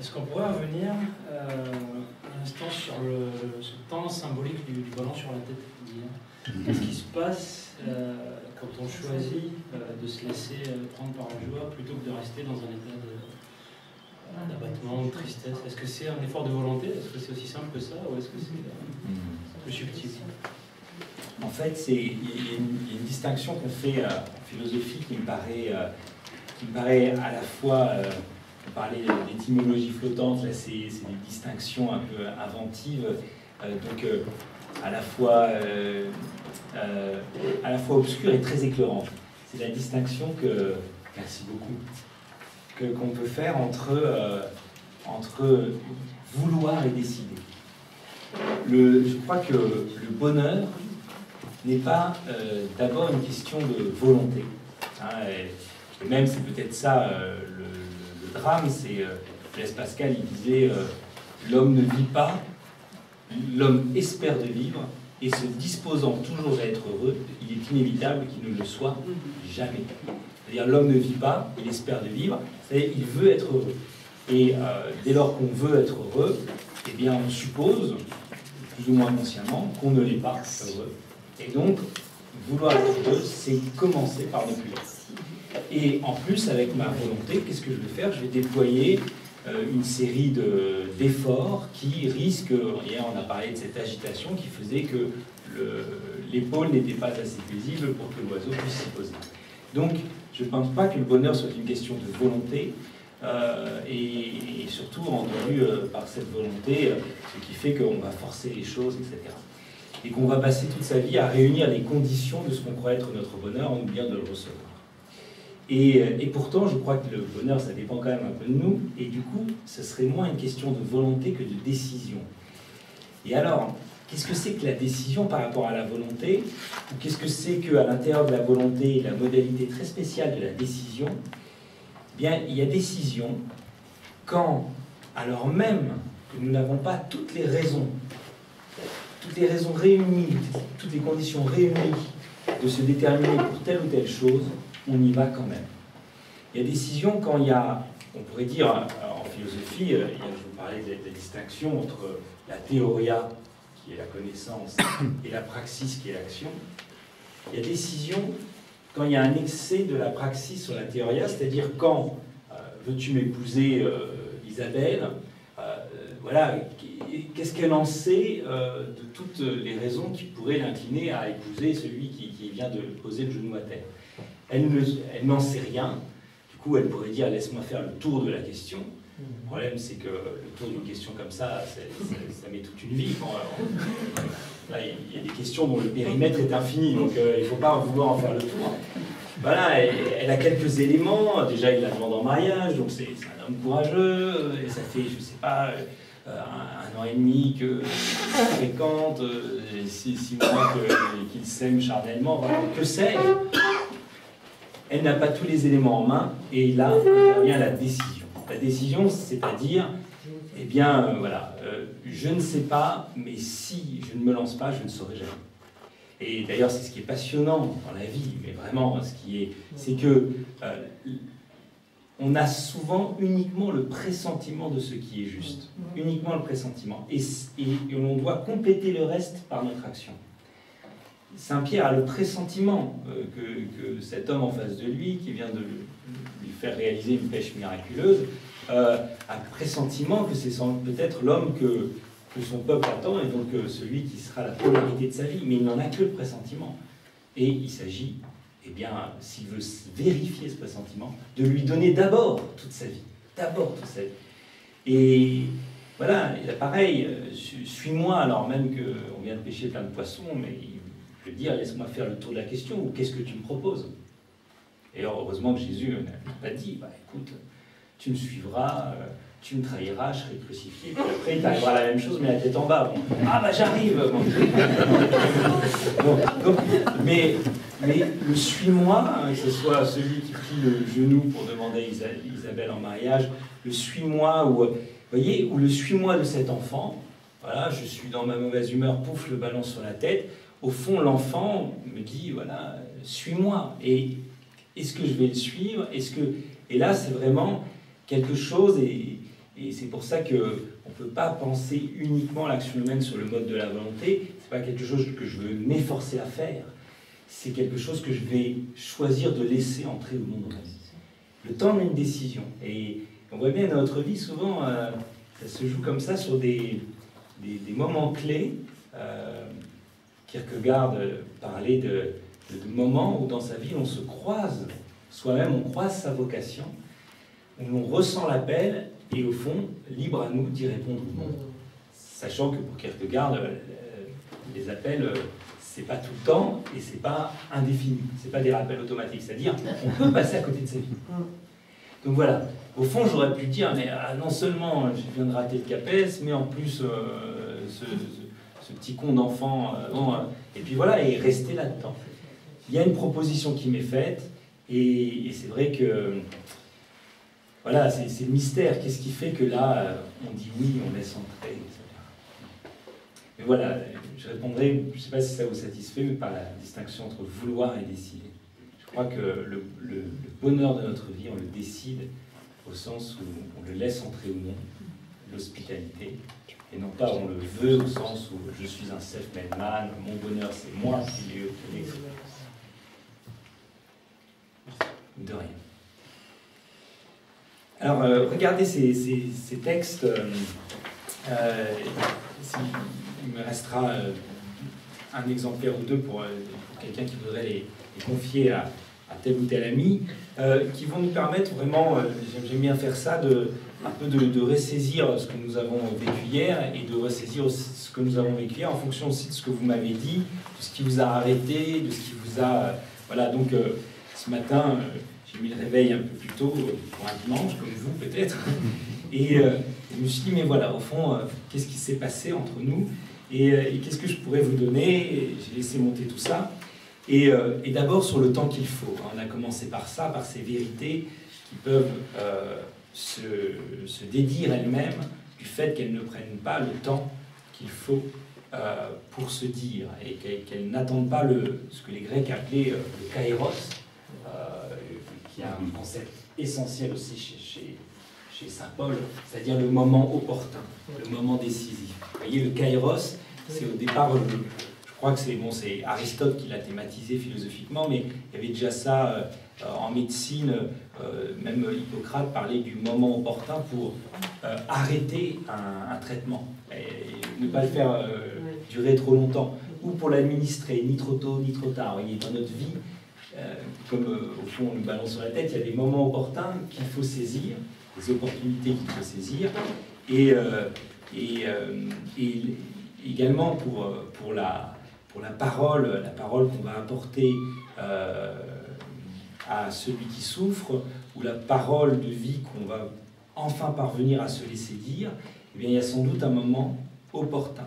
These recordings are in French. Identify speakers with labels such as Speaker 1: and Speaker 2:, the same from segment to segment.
Speaker 1: Est-ce qu'on pourrait revenir un instant sur ce temps symbolique du volant sur la tête d'hier? Qu'est-ce qui se passe quand on choisit de se laisser prendre par la joie plutôt que de rester dans un état d'abattement, de tristesse? Est-ce que c'est un effort de volonté? Est-ce que c'est aussi simple que ça? Ou est-ce que c'est plus subtil?
Speaker 2: En fait, il y a une distinction qu'on fait en philosophie qui me paraît à la fois, on parlait d'étymologie flottante, là c'est des distinctions un peu inventives, donc à la fois obscure et très éclairante. C'est la distinction merci beaucoup, qu'on peut faire entre vouloir et décider. Je crois que le bonheur n'est pas d'abord une question de volonté. Et même c'est peut-être ça le drame, c'est Blaise Pascal, il disait l'homme ne vit pas, l'homme espère de vivre, et se disposant toujours à être heureux, il est inévitable qu'il ne le soit jamais. C'est-à-dire l'homme ne vit pas, il espère de vivre, c'est-à-dire il veut être heureux. Et dès lors qu'on veut être heureux, eh bien on suppose, plus ou moins consciemment, qu'on ne l'est pas heureux. Et donc, vouloir être heureux, c'est commencer par ne plus l'être. Et en plus, avec ma volonté, qu'est-ce que je vais faire? Je vais déployer une série d'efforts qui risquent, hier on a parlé de cette agitation qui faisait que l'épaule n'était pas assez paisible pour que l'oiseau puisse s'y poser. Donc, je ne pense pas que le bonheur soit une question de volonté, et surtout entendu par cette volonté, ce qui fait qu'on va forcer les choses, etc. Et qu'on va passer toute sa vie à réunir les conditions de ce qu'on croit être notre bonheur en oubliant de le recevoir. Et pourtant, je crois que le bonheur, ça dépend quand même un peu de nous, et du coup, ce serait moins une question de volonté que de décision. Et alors, qu'est-ce que c'est que la décision par rapport à la volonté? Ou qu'est-ce que c'est qu'à l'intérieur de la volonté, la modalité très spéciale de la décision? Eh bien, il y a décision quand, alors même que nous n'avons pas toutes les raisons réunies, toutes les conditions réunies de se déterminer pour telle ou telle chose, on y va quand même. Il y a décision quand il y a, on pourrait dire, en philosophie, je vous parlais de la distinction entre la théoria, qui est la connaissance, et la praxis, qui est l'action. Il y a décision quand il y a un excès de la praxis sur la théoria, c'est-à-dire quand veux-tu m'épouser, Isabelle, voilà, qu'est-ce qu'elle en sait de toutes les raisons qui pourraient l'incliner à épouser celui qui vient de poser le genou à terre? Elle n'en sait rien. Du coup, elle pourrait dire « laisse-moi faire le tour de la question ». Le problème, c'est que le tour d'une question comme ça, ça met toute une vie. Là, il y a des questions dont le périmètre est infini, donc il ne faut pas vouloir en faire le tour. Voilà, elle a quelques éléments. Déjà, il la demande en mariage, donc c'est un homme courageux, et ça fait, je ne sais pas, 1 an et demi qu'ils se fréquentent, 6 mois qu'ils s'aiment charnellement, voilà, que sais-je. Elle n'a pas tous les éléments en main, et là, vient la décision. La décision, c'est-à-dire, eh bien, voilà, je ne sais pas, mais si je ne me lance pas, je ne saurai jamais. Et d'ailleurs, c'est ce qui est passionnant dans la vie, mais vraiment, c'est que on a souvent uniquement le pressentiment de ce qui est juste, uniquement le pressentiment, et on doit compléter le reste par notre action. Saint Pierre a le pressentiment que cet homme en face de lui, qui vient de lui faire réaliser une pêche miraculeuse, a le pressentiment que c'est peut-être l'homme que son peuple attend, et donc celui qui sera la polarité de sa vie, mais il n'en a que le pressentiment. Et il s'agit, eh bien, s'il veut vérifier ce pressentiment, de lui donner d'abord toute sa vie. D'abord toute sa vie. Et voilà, et là, pareil, suis-moi, alors même qu'on vient de pêcher plein de poissons, mais je veux dire, laisse-moi faire le tour de la question, ou qu'est-ce que tu me proposes? Et alors, heureusement que Jésus n'a pas dit, bah, écoute, tu me suivras, tu me trahiras, je serai crucifié, puis après il t'arrivera la même chose, mais la tête en bas. Bon. Ah bah j'arrive bon. Mais le suis-moi, que ce soit celui qui plie le genou pour demander Isabelle en mariage, le suis-moi, ou voyez, ou le suis-moi de cet enfant, voilà, je suis dans ma mauvaise humeur, pouf, le ballon sur la tête. Au fond, l'enfant me dit, voilà, suis-moi. Et est-ce que je vais le suivre? Et là, c'est vraiment quelque chose, et Et c'est pour ça qu'on ne peut pas penser uniquement l'action humaine sur le mode de la volonté. Ce n'est pas quelque chose que je veux m'efforcer à faire. C'est quelque chose que je vais choisir de laisser entrer au monde dans ma vie. Le temps d'une décision. Et on voit bien dans notre vie, souvent, ça se joue comme ça sur des moments clés. Kierkegaard parlait de moments où dans sa vie on se croise, soi-même on croise sa vocation, où l'on ressent l'appel et au fond, libre à nous d'y répondre ou non. Sachant que pour Kierkegaard, les appels, c'est pas tout le temps et c'est pas indéfini, c'est pas des rappels automatiques, c'est-à-dire on peut passer à côté de sa vie. Donc voilà, au fond j'aurais pu dire, mais non seulement je viens de rater le CAPES, mais en plus ce petit con d'enfant, et puis voilà, et rester là-dedans. Il y a une proposition qui m'est faite, et c'est vrai que, voilà, c'est le mystère. Qu'est-ce qui fait que là, on dit oui, on laisse entrer, etc. Mais voilà, je répondrai, je ne sais pas si ça vous satisfait, mais par la distinction entre vouloir et décider. Je crois que le bonheur de notre vie, on le décide au sens où on le laisse entrer ou non, l'hospitalité. Et non pas on le veut au sens où je suis un self-made man, mon bonheur c'est moi qui l'ai obtenu. De rien. Alors, regardez ces textes. Il me restera un exemplaire ou deux pour quelqu'un qui voudrait les confier à tel ou tel ami, qui vont nous permettre vraiment, j'aime bien faire ça, un peu de ressaisir ce que nous avons vécu hier et de ressaisir ce que nous avons vécu hier en fonction aussi de ce que vous m'avez dit, de ce qui vous a arrêté, de ce qui vous a... voilà, donc ce matin, j'ai mis le réveil un peu plus tôt pour un dimanche, comme vous peut-être, et je me suis dit, mais voilà, au fond, qu'est-ce qui s'est passé entre nous et qu'est-ce que je pourrais vous donner? J'ai laissé monter tout ça. Et d'abord sur le temps qu'il faut. On a commencé par ça, par ces vérités qui peuvent se dédire elles-mêmes du fait qu'elles ne prennent pas le temps qu'il faut pour se dire et qu'elles n'attendent pas ce que les Grecs appelaient le kairos, qui a un concept essentiel aussi chez saint Paul, c'est-à-dire le moment opportun, le moment décisif. Vous voyez, le kairos, c'est au départ... Je crois que c'est Aristote qui l'a thématisé philosophiquement, mais il y avait déjà ça en médecine, même Hippocrate parlait du moment opportun pour arrêter un traitement, et ne pas le faire durer trop longtemps, ou pour l'administrer, ni trop tôt, ni trop tard. Vous voyez, dans notre vie, comme au fond on nous balance sur la tête, il y a des moments opportuns qu'il faut saisir, des opportunités qu'il faut saisir, et également pour la parole qu'on va apporter à celui qui souffre, ou la parole de vie qu'on va enfin parvenir à se laisser dire, eh bien, il y a sans doute un moment opportun.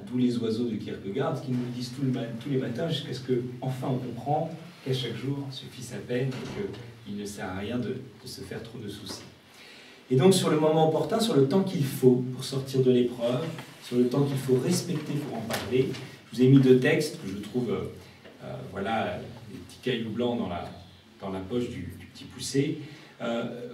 Speaker 2: D'où les oiseaux de Kierkegaard qui nous le disent tous les matins jusqu'à ce qu'enfin on comprend qu'à chaque jour suffit sa peine et qu'il ne sert à rien de se faire trop de soucis. Et donc sur le moment opportun, sur le temps qu'il faut pour sortir de l'épreuve, sur le temps qu'il faut respecter pour en parler, je vous ai mis deux textes que je trouve, voilà, des petits cailloux blancs dans la poche du petit poussé.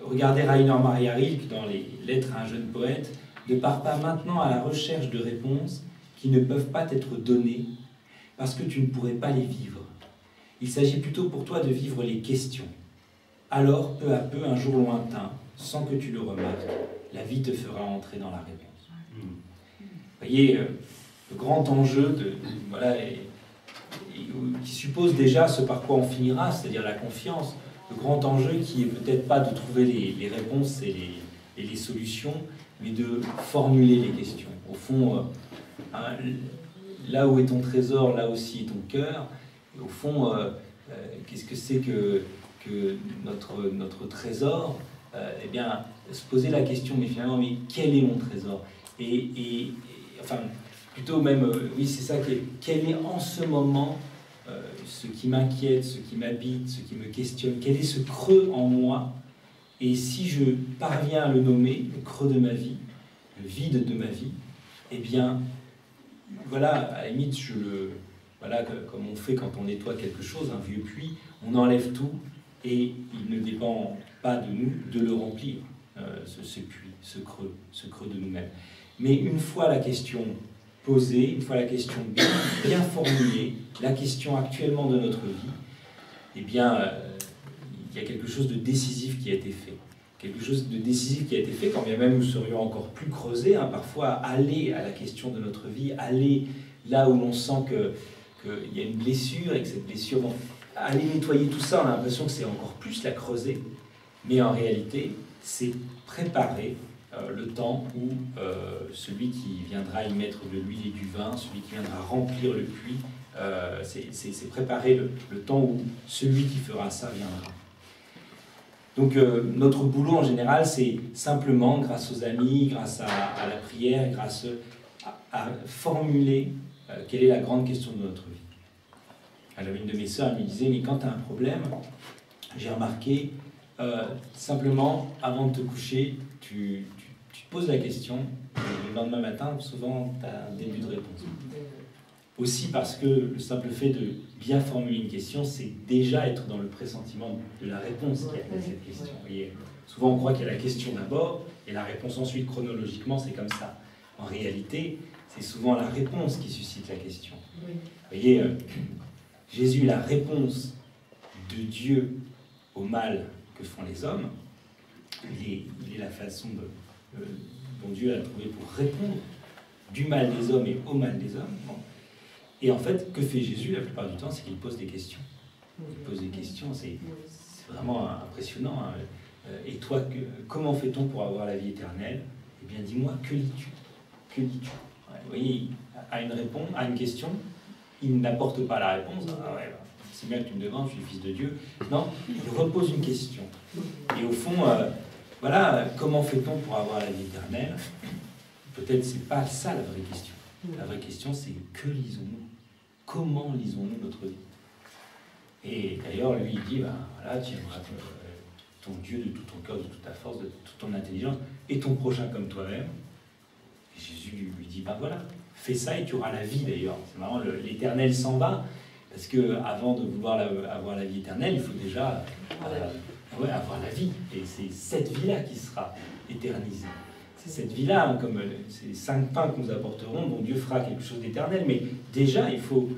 Speaker 2: Regardez Rainer Maria Rilke dans les Lettres à un jeune poète. Ne pars pas maintenant à la recherche de réponses qui ne peuvent pas t'être données parce que tu ne pourrais pas les vivre. Il s'agit plutôt pour toi de vivre les questions. Alors, peu à peu, un jour lointain, sans que tu le remarques, la vie te fera entrer dans la réponse. Vous voyez, le grand enjeu voilà, qui suppose déjà ce par quoi on finira, c'est-à-dire la confiance, le grand enjeu qui est peut-être pas de trouver les réponses et les solutions, mais de formuler les questions. Au fond, là où est ton trésor, là aussi est ton cœur. Et au fond, qu'est-ce que c'est que notre trésor? Eh bien, se poser la question, mais finalement, mais quel est mon trésor? Enfin, plutôt même, oui, c'est ça, quel est en ce moment ce qui m'inquiète, ce qui m'habite, ce qui me questionne? Quel est ce creux en moi? Et si je parviens à le nommer, le creux de ma vie, le vide de ma vie, eh bien, voilà, à la limite, voilà, comme on fait quand on nettoie quelque chose, un vieux puits, on enlève tout, et il ne dépend pas de nous de le remplir. ce puits, ce creux de nous-mêmes. Mais une fois la question posée, une fois la question bien formulée, la question actuellement de notre vie, eh bien, il y a quelque chose de décisif qui a été fait. Quelque chose de décisif qui a été fait, quand bien même nous serions encore plus creusés, hein, parfois aller à la question de notre vie, aller là où l'on sent qu'il y a une blessure et que cette blessure, bon, aller nettoyer tout ça, on a l'impression que c'est encore plus la creuser, mais en réalité, c'est préparer le temps où celui qui viendra y mettre de l'huile et du vin, celui qui viendra remplir le puits, c'est préparer le temps où celui qui fera ça viendra. Donc notre boulot en général, c'est simplement, grâce aux amis, grâce à la prière, grâce à formuler quelle est la grande question de notre vie. Alors une de mes sœurs me disait, mais quand tu as un problème, j'ai remarqué, simplement, avant de te coucher, tu te poses la question, et le lendemain matin, souvent, tu as un début de réponse. Aussi parce que le simple fait de bien formuler une question, c'est déjà être dans le pressentiment de la réponse qui a cette question. Vous voyez, souvent, on croit qu'il y a la question d'abord, et la réponse ensuite, chronologiquement, c'est comme ça. En réalité, c'est souvent la réponse qui suscite la question. Vous voyez, Jésus, la réponse de Dieu au mal que font les hommes, il est la façon dont Dieu a trouvé pour répondre du mal des hommes et au mal des hommes. Bon. Et en fait, que fait Jésus la plupart du temps, c'est qu'il pose des questions. Il pose des questions, c'est vraiment impressionnant. Hein. Et toi, comment fait-on pour avoir la vie éternelle? Eh bien, dis-moi, que lis-tu? Que lis-tu? Ouais, vous voyez, à une question, il n'apporte pas la réponse. Ah ouais, c'est bien que tu me demandes, je suis le Fils de Dieu. Non, il repose une question. Et au fond, voilà, comment fait-on pour avoir la vie éternelle? Peut-être c'est pas ça la vraie question. La vraie question, c'est que lisons-nous? Comment lisons-nous notre vie? Et d'ailleurs, lui, il dit, ben, voilà, tu aimeras ton Dieu de tout ton cœur, de toute ta force, de toute ton intelligence, et ton prochain comme toi-même. Et Jésus lui dit, ben voilà, fais ça et tu auras la vie d'ailleurs. C'est marrant, l'éternel s'en va, parce qu'avant de vouloir avoir la vie éternelle, il faut déjà avoir la vie. Et c'est cette vie-là qui sera éternisée. C'est cette vie-là, hein, comme ces 5 pains que nous apporterons, dont Dieu fera quelque chose d'éternel, mais déjà, il faut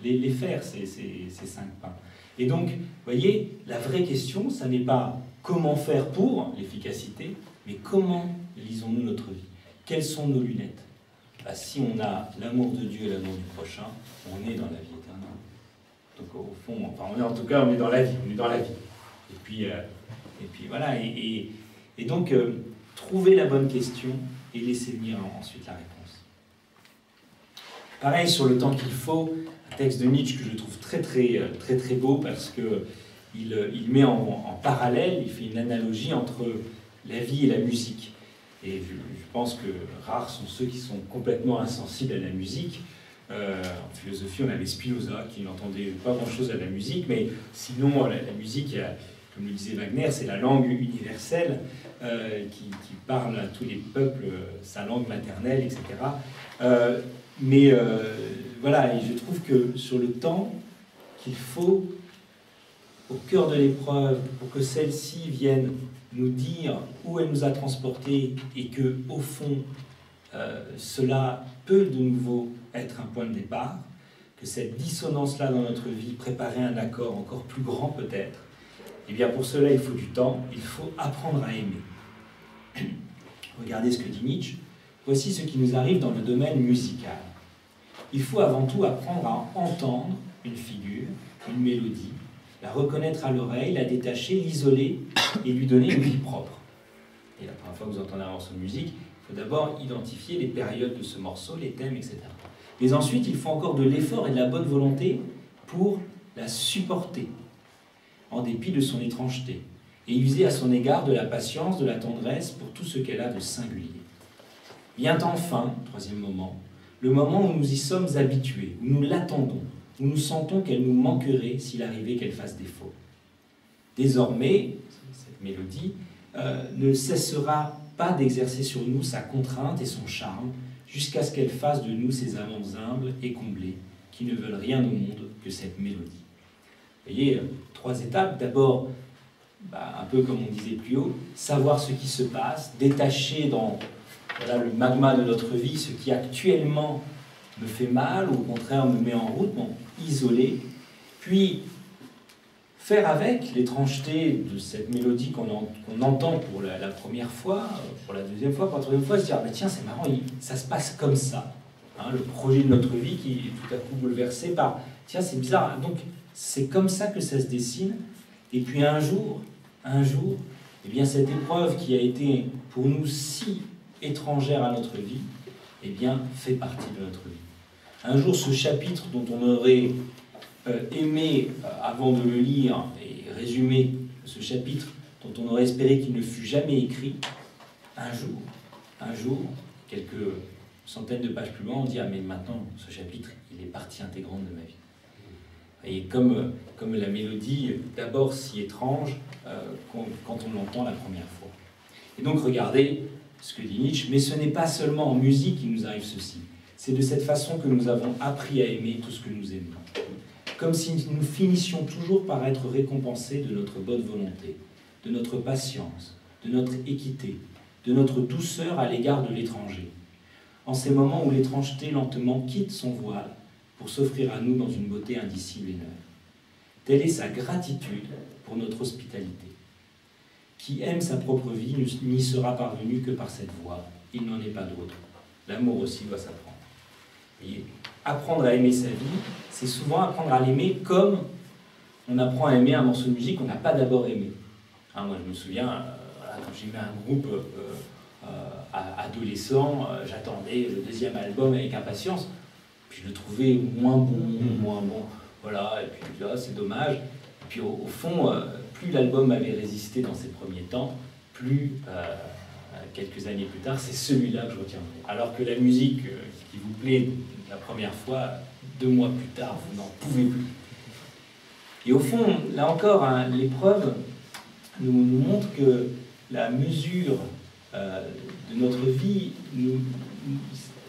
Speaker 2: les faire, ces 5 pains. Et donc, vous voyez, la vraie question, ça n'est pas comment faire pour l'efficacité, mais comment lisons-nous notre vie? Quelles sont nos lunettes? Bah, si on a l'amour de Dieu et l'amour du prochain, on est dans la vie éternelle. Donc au fond, enfin, on est dans la vie, on est dans la vie. Et puis voilà, et donc trouver la bonne question et laisser venir ensuite la réponse. Pareil sur le temps qu'il faut, un texte de Nietzsche que je trouve très beau parce que il met en parallèle, il fait une analogie entre la vie et la musique. Et je pense que rares sont ceux qui sont complètement insensibles à la musique. En philosophie, on avait Spinoza qui n'entendait pas grand-chose à la musique, mais sinon, la musique, comme le disait Wagner, c'est la langue universelle qui parle à tous les peuples, sa langue maternelle, etc. Voilà, et je trouve que sur le temps qu'il faut, au cœur de l'épreuve, pour que celle-ci vienne nous dire où elle nous a transportés et que, au fond, cela peut de nouveau être un point de départ, que cette dissonance-là dans notre vie préparait un accord encore plus grand peut-être, et bien pour cela il faut du temps, il faut apprendre à aimer. Regardez ce que dit Nietzsche. Voici ce qui nous arrive dans le domaine musical. Il faut avant tout apprendre à entendre une figure, une mélodie, la reconnaître à l'oreille, la détacher, l'isoler et lui donner une vie propre. Et la première fois que vous entendez un morceau de musique, il faut d'abord identifier les périodes de ce morceau, les thèmes, etc. Mais ensuite, il faut encore de l'effort et de la bonne volonté pour la supporter, en dépit de son étrangeté, et user à son égard de la patience, de la tendresse pour tout ce qu'elle a de singulier. Vient enfin, troisième moment, le moment où nous y sommes habitués, où nous l'attendons, où nous sentons qu'elle nous manquerait s'il arrivait qu'elle fasse défaut. Désormais, cette mélodie ne cessera pas d'exercer sur nous sa contrainte et son charme, jusqu'à ce qu'elle fasse de nous ces amants humbles et comblés, qui ne veulent rien au monde que cette mélodie. Vous voyez, 3 étapes. D'abord, un peu comme on disait plus haut, savoir ce qui se passe, détacher dans le magma de notre vie ce qui actuellement me fait mal ou au contraire me met en route, isoler, puis faire avec l'étrangeté de cette mélodie qu'on entend pour la première fois, pour la deuxième fois, pour la troisième fois, se dire tiens, c'est marrant, ça se passe comme ça. Hein, le projet de notre vie qui est tout à coup bouleversé par tiens, c'est bizarre. Donc, c'est comme ça que ça se dessine. Et puis un jour, eh bien, cette épreuve qui a été pour nous si étrangère à notre vie, eh bien, fait partie de notre vie. Un jour, ce chapitre dont on aurait aimé, avant de le lire et résumer ce chapitre, dont on aurait espéré qu'il ne fût jamais écrit, un jour, quelques centaines de pages plus loin, on dit « Ah, mais maintenant, ce chapitre, il est partie intégrante de ma vie. » Et comme la mélodie, d'abord si étrange, quand on l'entend la première fois. Et donc, regardez ce que dit Nietzsche, mais ce n'est pas seulement en musique qu'il nous arrive ceci. C'est de cette façon que nous avons appris à aimer tout ce que nous aimons. Comme si nous finissions toujours par être récompensés de notre bonne volonté, de notre patience, de notre équité, de notre douceur à l'égard de l'étranger. En ces moments où l'étrangeté lentement quitte son voile pour s'offrir à nous dans une beauté indicible et neuve. Telle est sa gratitude pour notre hospitalité. Qui aime sa propre vie n'y sera parvenu que par cette voie. Il n'en est pas d'autre. L'amour aussi doit s'apprendre. Et apprendre à aimer sa vie, c'est souvent apprendre à l'aimer comme on apprend à aimer un morceau de musique qu'on n'a pas d'abord aimé. Hein, moi, je me souviens, quand j'aimais un groupe adolescent, j'attendais le deuxième album avec impatience, puis je le trouvais moins bon. Voilà, et puis là, c'est dommage. Et puis au fond, plus l'album avait résisté dans ses premiers temps, plus quelques années plus tard, c'est celui-là que je retiendrai. Alors que la musique qui vous plaît la première fois, 2 mois plus tard, vous n'en pouvez plus. Et au fond, là encore, hein, l'épreuve nous montre que la mesure de notre vie,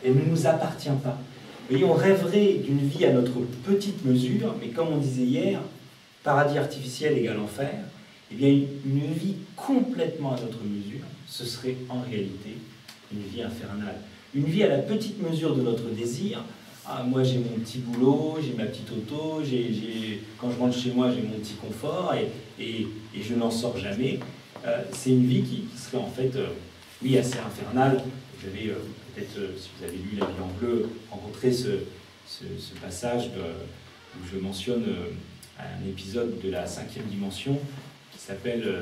Speaker 2: elle ne nous appartient pas. Vous voyez, on rêverait d'une vie à notre petite mesure, mais comme on disait hier, paradis artificiel égale enfer, eh bien une vie complètement à notre mesure, ce serait en réalité une vie infernale. Une vie à la petite mesure de notre désir. Ah, moi j'ai mon petit boulot, j'ai ma petite auto, quand je rentre chez moi j'ai mon petit confort et je n'en sors jamais. C'est une vie qui serait en fait, oui, assez infernale. Vous avez peut-être, si vous avez lu La vie en bleu, rencontré ce passage où je mentionne un épisode de la 5e dimension qui s'appelle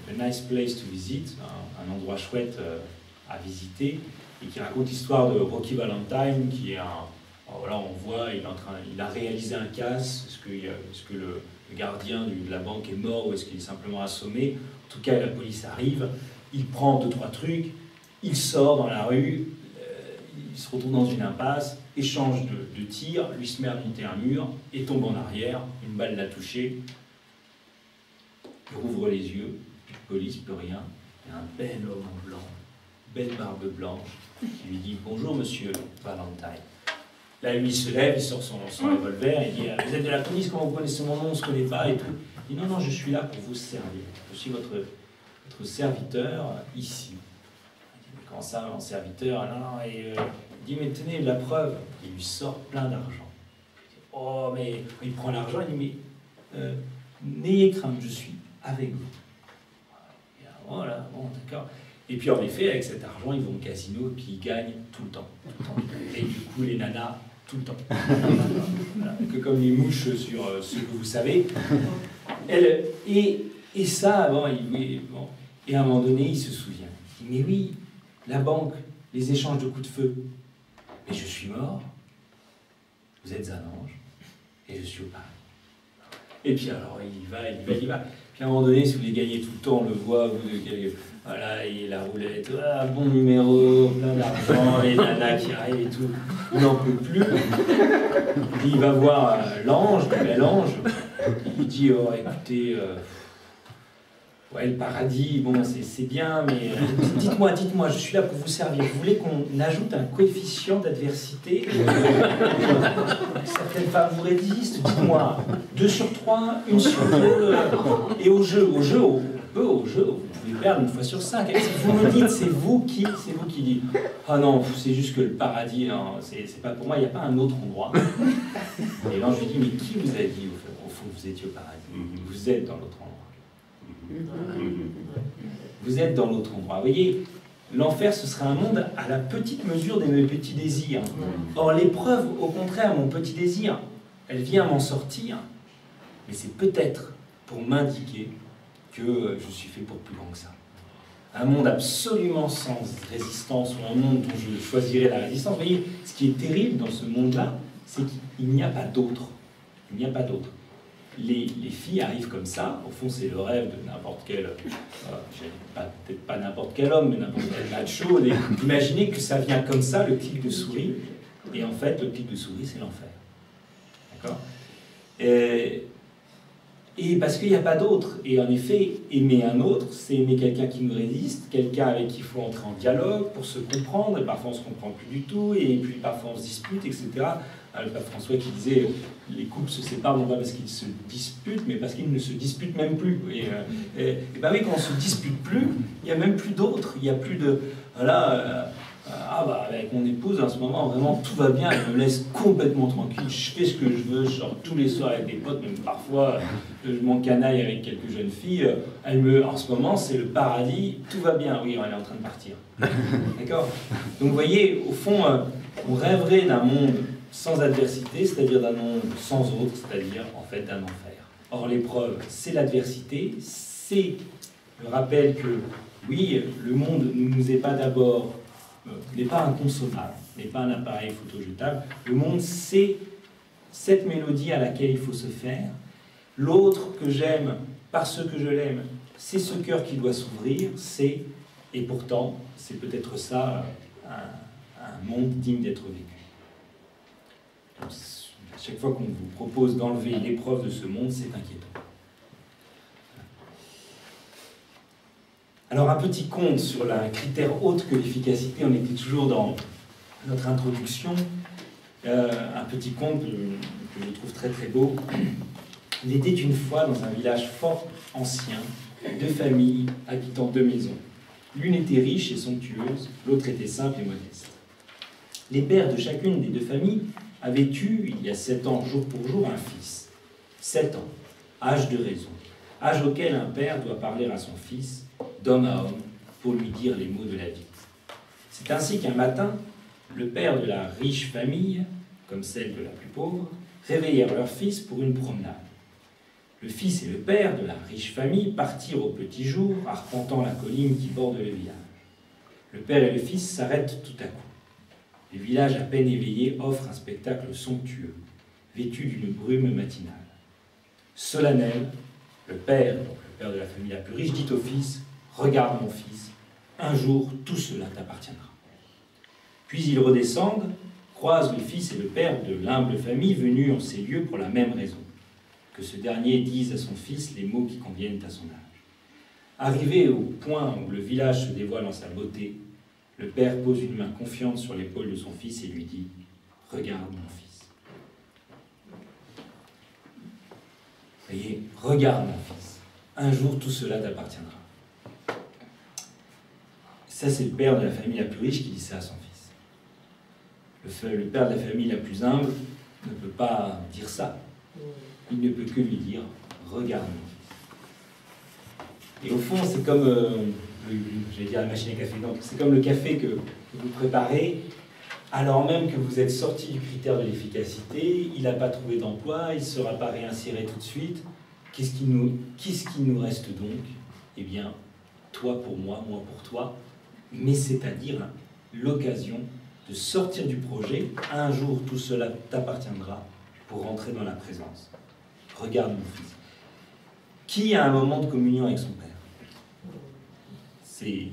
Speaker 2: A Nice Place to Visit, un endroit chouette à visiter, et qui raconte l'histoire de Rocky Valentine, qui est voilà, on voit, il a réalisé un casse. Est-ce que le gardien de la banque est mort ou est-ce qu'il est simplement assommé? En tout cas, la police arrive, il prend 2-3 trucs, il sort dans la rue, il se retrouve dans une impasse, échange de tirs, lui se met à monter un mur et tombe en arrière, une balle l'a touché, il rouvre les yeux, plus de police, plus rien, il y a un bel homme en blanc, belle barbe blanche, qui lui dit « Bonjour, monsieur Valentine ». Là, lui, il se lève, il sort son revolver, il dit « Vous êtes de la police, comment vous connaissez mon nom, on ne se connaît pas » et tout. Il dit « Non, je suis là pour vous servir. Je suis votre serviteur ici. » Il dit « Mais comment ça, mon serviteur ?» Non, et il dit « Mais tenez, la preuve. » Il lui sort plein d'argent. Oh, mais il prend l'argent, il dit « Mais n'ayez crainte, je suis avec vous. » Voilà, bon, d'accord. Et puis en effet, avec cet argent, ils vont au casino et puis ils gagnent tout le temps. Et du coup, les nanas, tout le temps. Voilà, que comme les mouches sur ce que vous savez. Et ça, bon, et à un moment donné, il se souvient. Il dit, mais oui, la banque, les échanges de coups de feu. Mais je suis mort, vous êtes un ange, et je suis au paradis. Et puis alors, il va. Puis à un moment donné, si vous voulez gagner tout le temps, on le voit, voilà, et la roulette, ah, bon numéro, plein d'argent, les nanas qui arrivent et tout. Il n'en peut plus. Puis il va voir l'ange, le bel ange. Il dit, oh écoutez, ouais, le paradis, bon, c'est bien, mais dites-moi, je suis là pour vous servir. Vous voulez qu'on ajoute un coefficient d'adversité? Certaines favoristes, dites-moi, 2 sur 3, 1 sur 2, et au jeu, vous pouvez perdre 1 fois sur 5. Et si vous me dites, c'est vous qui dites, ah non, c'est juste que le paradis, hein, c'est pas pour moi, il n'y a pas un autre endroit. Et là, je lui dis, mais qui vous a dit, au fond, que vous étiez au paradis? Vous êtes dans l'autre endroit. Vous êtes dans l'autre endroit. Vous voyez, l'enfer, ce sera un monde à la petite mesure de mes petits désirs. Or, l'épreuve, au contraire, mon petit désir, elle vient m'en sortir, mais c'est peut-être pour m'indiquer que je suis fait pour plus grand que ça. Un monde absolument sans résistance, ou un monde dont je choisirais la résistance. Vous voyez, ce qui est terrible dans ce monde-là, c'est qu'il n'y a pas d'autre. Il n'y a pas d'autre. Les filles arrivent comme ça, au fond c'est le rêve de n'importe quel, peut-être pas n'importe quel homme, mais n'importe quel macho. Imaginez que ça vient comme ça, le clic de souris, et en fait le clic de souris c'est l'enfer. D'accord ? Et parce qu'il n'y a pas d'autre. Et en effet, aimer un autre, c'est aimer quelqu'un qui nous résiste, quelqu'un avec qui il faut entrer en dialogue pour se comprendre, et parfois on ne se comprend plus du tout, et puis parfois on se dispute, etc. Le pape François qui disait les couples se séparent non pas parce qu'ils se disputent, mais parce qu'ils ne se disputent même plus. Et ben oui, quand on ne se dispute plus, il n'y a même plus d'autres. Il n'y a plus de... Voilà, avec mon épouse, en ce moment, vraiment, tout va bien. Elle me laisse complètement tranquille. Je fais ce que je veux. Je sors tous les soirs avec des potes, même parfois, je m'encanaille avec quelques jeunes filles. En ce moment, c'est le paradis. Tout va bien. Oui, elle est en train de partir. D'accord ? Donc, vous voyez, au fond, on rêverait d'un monde sans adversité, c'est-à-dire d'un monde sans autre, c'est-à-dire en fait d'un enfer. Or l'épreuve, c'est l'adversité, c'est le rappel que oui, le monde ne nous est pas d'abord, n'est pas inconsommable, n'est pas un appareil photo jetable. Le monde, c'est cette mélodie à laquelle il faut se faire. L'autre que j'aime parce que je l'aime, c'est ce cœur qui doit s'ouvrir, et pourtant, c'est peut-être ça, un monde digne d'être vécu. Donc, à chaque fois qu'on vous propose d'enlever l'épreuve de ce monde, c'est inquiétant. Alors, un petit conte sur un critère autre que l'efficacité. On était toujours dans notre introduction. Un petit conte que je trouve très très beau. Il était une fois dans un village fort ancien, 2 familles habitant 2 maisons. L'une était riche et somptueuse, l'autre était simple et modeste. Les pères de chacune des 2 familles avait eu, il y a 7 ans, jour pour jour, un fils. 7 ans, âge de raison, âge auquel un père doit parler à son fils, d'homme à homme, pour lui dire les mots de la vie. C'est ainsi qu'un matin, le père de la riche famille, comme celle de la plus pauvre, réveillèrent leur fils pour une promenade. Le fils et le père de la riche famille partirent au petit jour, arpentant la colline qui borde le village. Le père et le fils s'arrêtent tout à coup. Le village à peine éveillé offre un spectacle somptueux, vêtu d'une brume matinale. Solennel, le père de la famille la plus riche, dit au fils, « Regarde mon fils, un jour tout cela t'appartiendra. » Puis ils redescendent, croisent le fils et le père de l'humble famille venus en ces lieux pour la même raison, que ce dernier dise à son fils les mots qui conviennent à son âge. Arrivé au point où le village se dévoile en sa beauté, le père pose une main confiante sur l'épaule de son fils et lui dit « Regarde mon fils. » Voyez, regarde mon fils. Un jour, tout cela t'appartiendra. Ça, c'est le père de la famille la plus riche qui dit ça à son fils. Le père de la famille la plus humble ne peut pas dire ça. Il ne peut que lui dire « Regarde mon fils. » Et au fond, c'est comme... j'allais dire la machine à café, donc c'est comme le café que vous préparez, alors même que vous êtes sorti du critère de l'efficacité, il n'a pas trouvé d'emploi, il ne sera pas réinséré tout de suite. Qu'est-ce qui nous reste donc? Eh bien, toi pour moi, moi pour toi, mais c'est-à-dire l'occasion de sortir du projet. Un jour, tout cela t'appartiendra pour rentrer dans la présence. Regarde mon fils. Qui a un moment de communion avec son père? C'est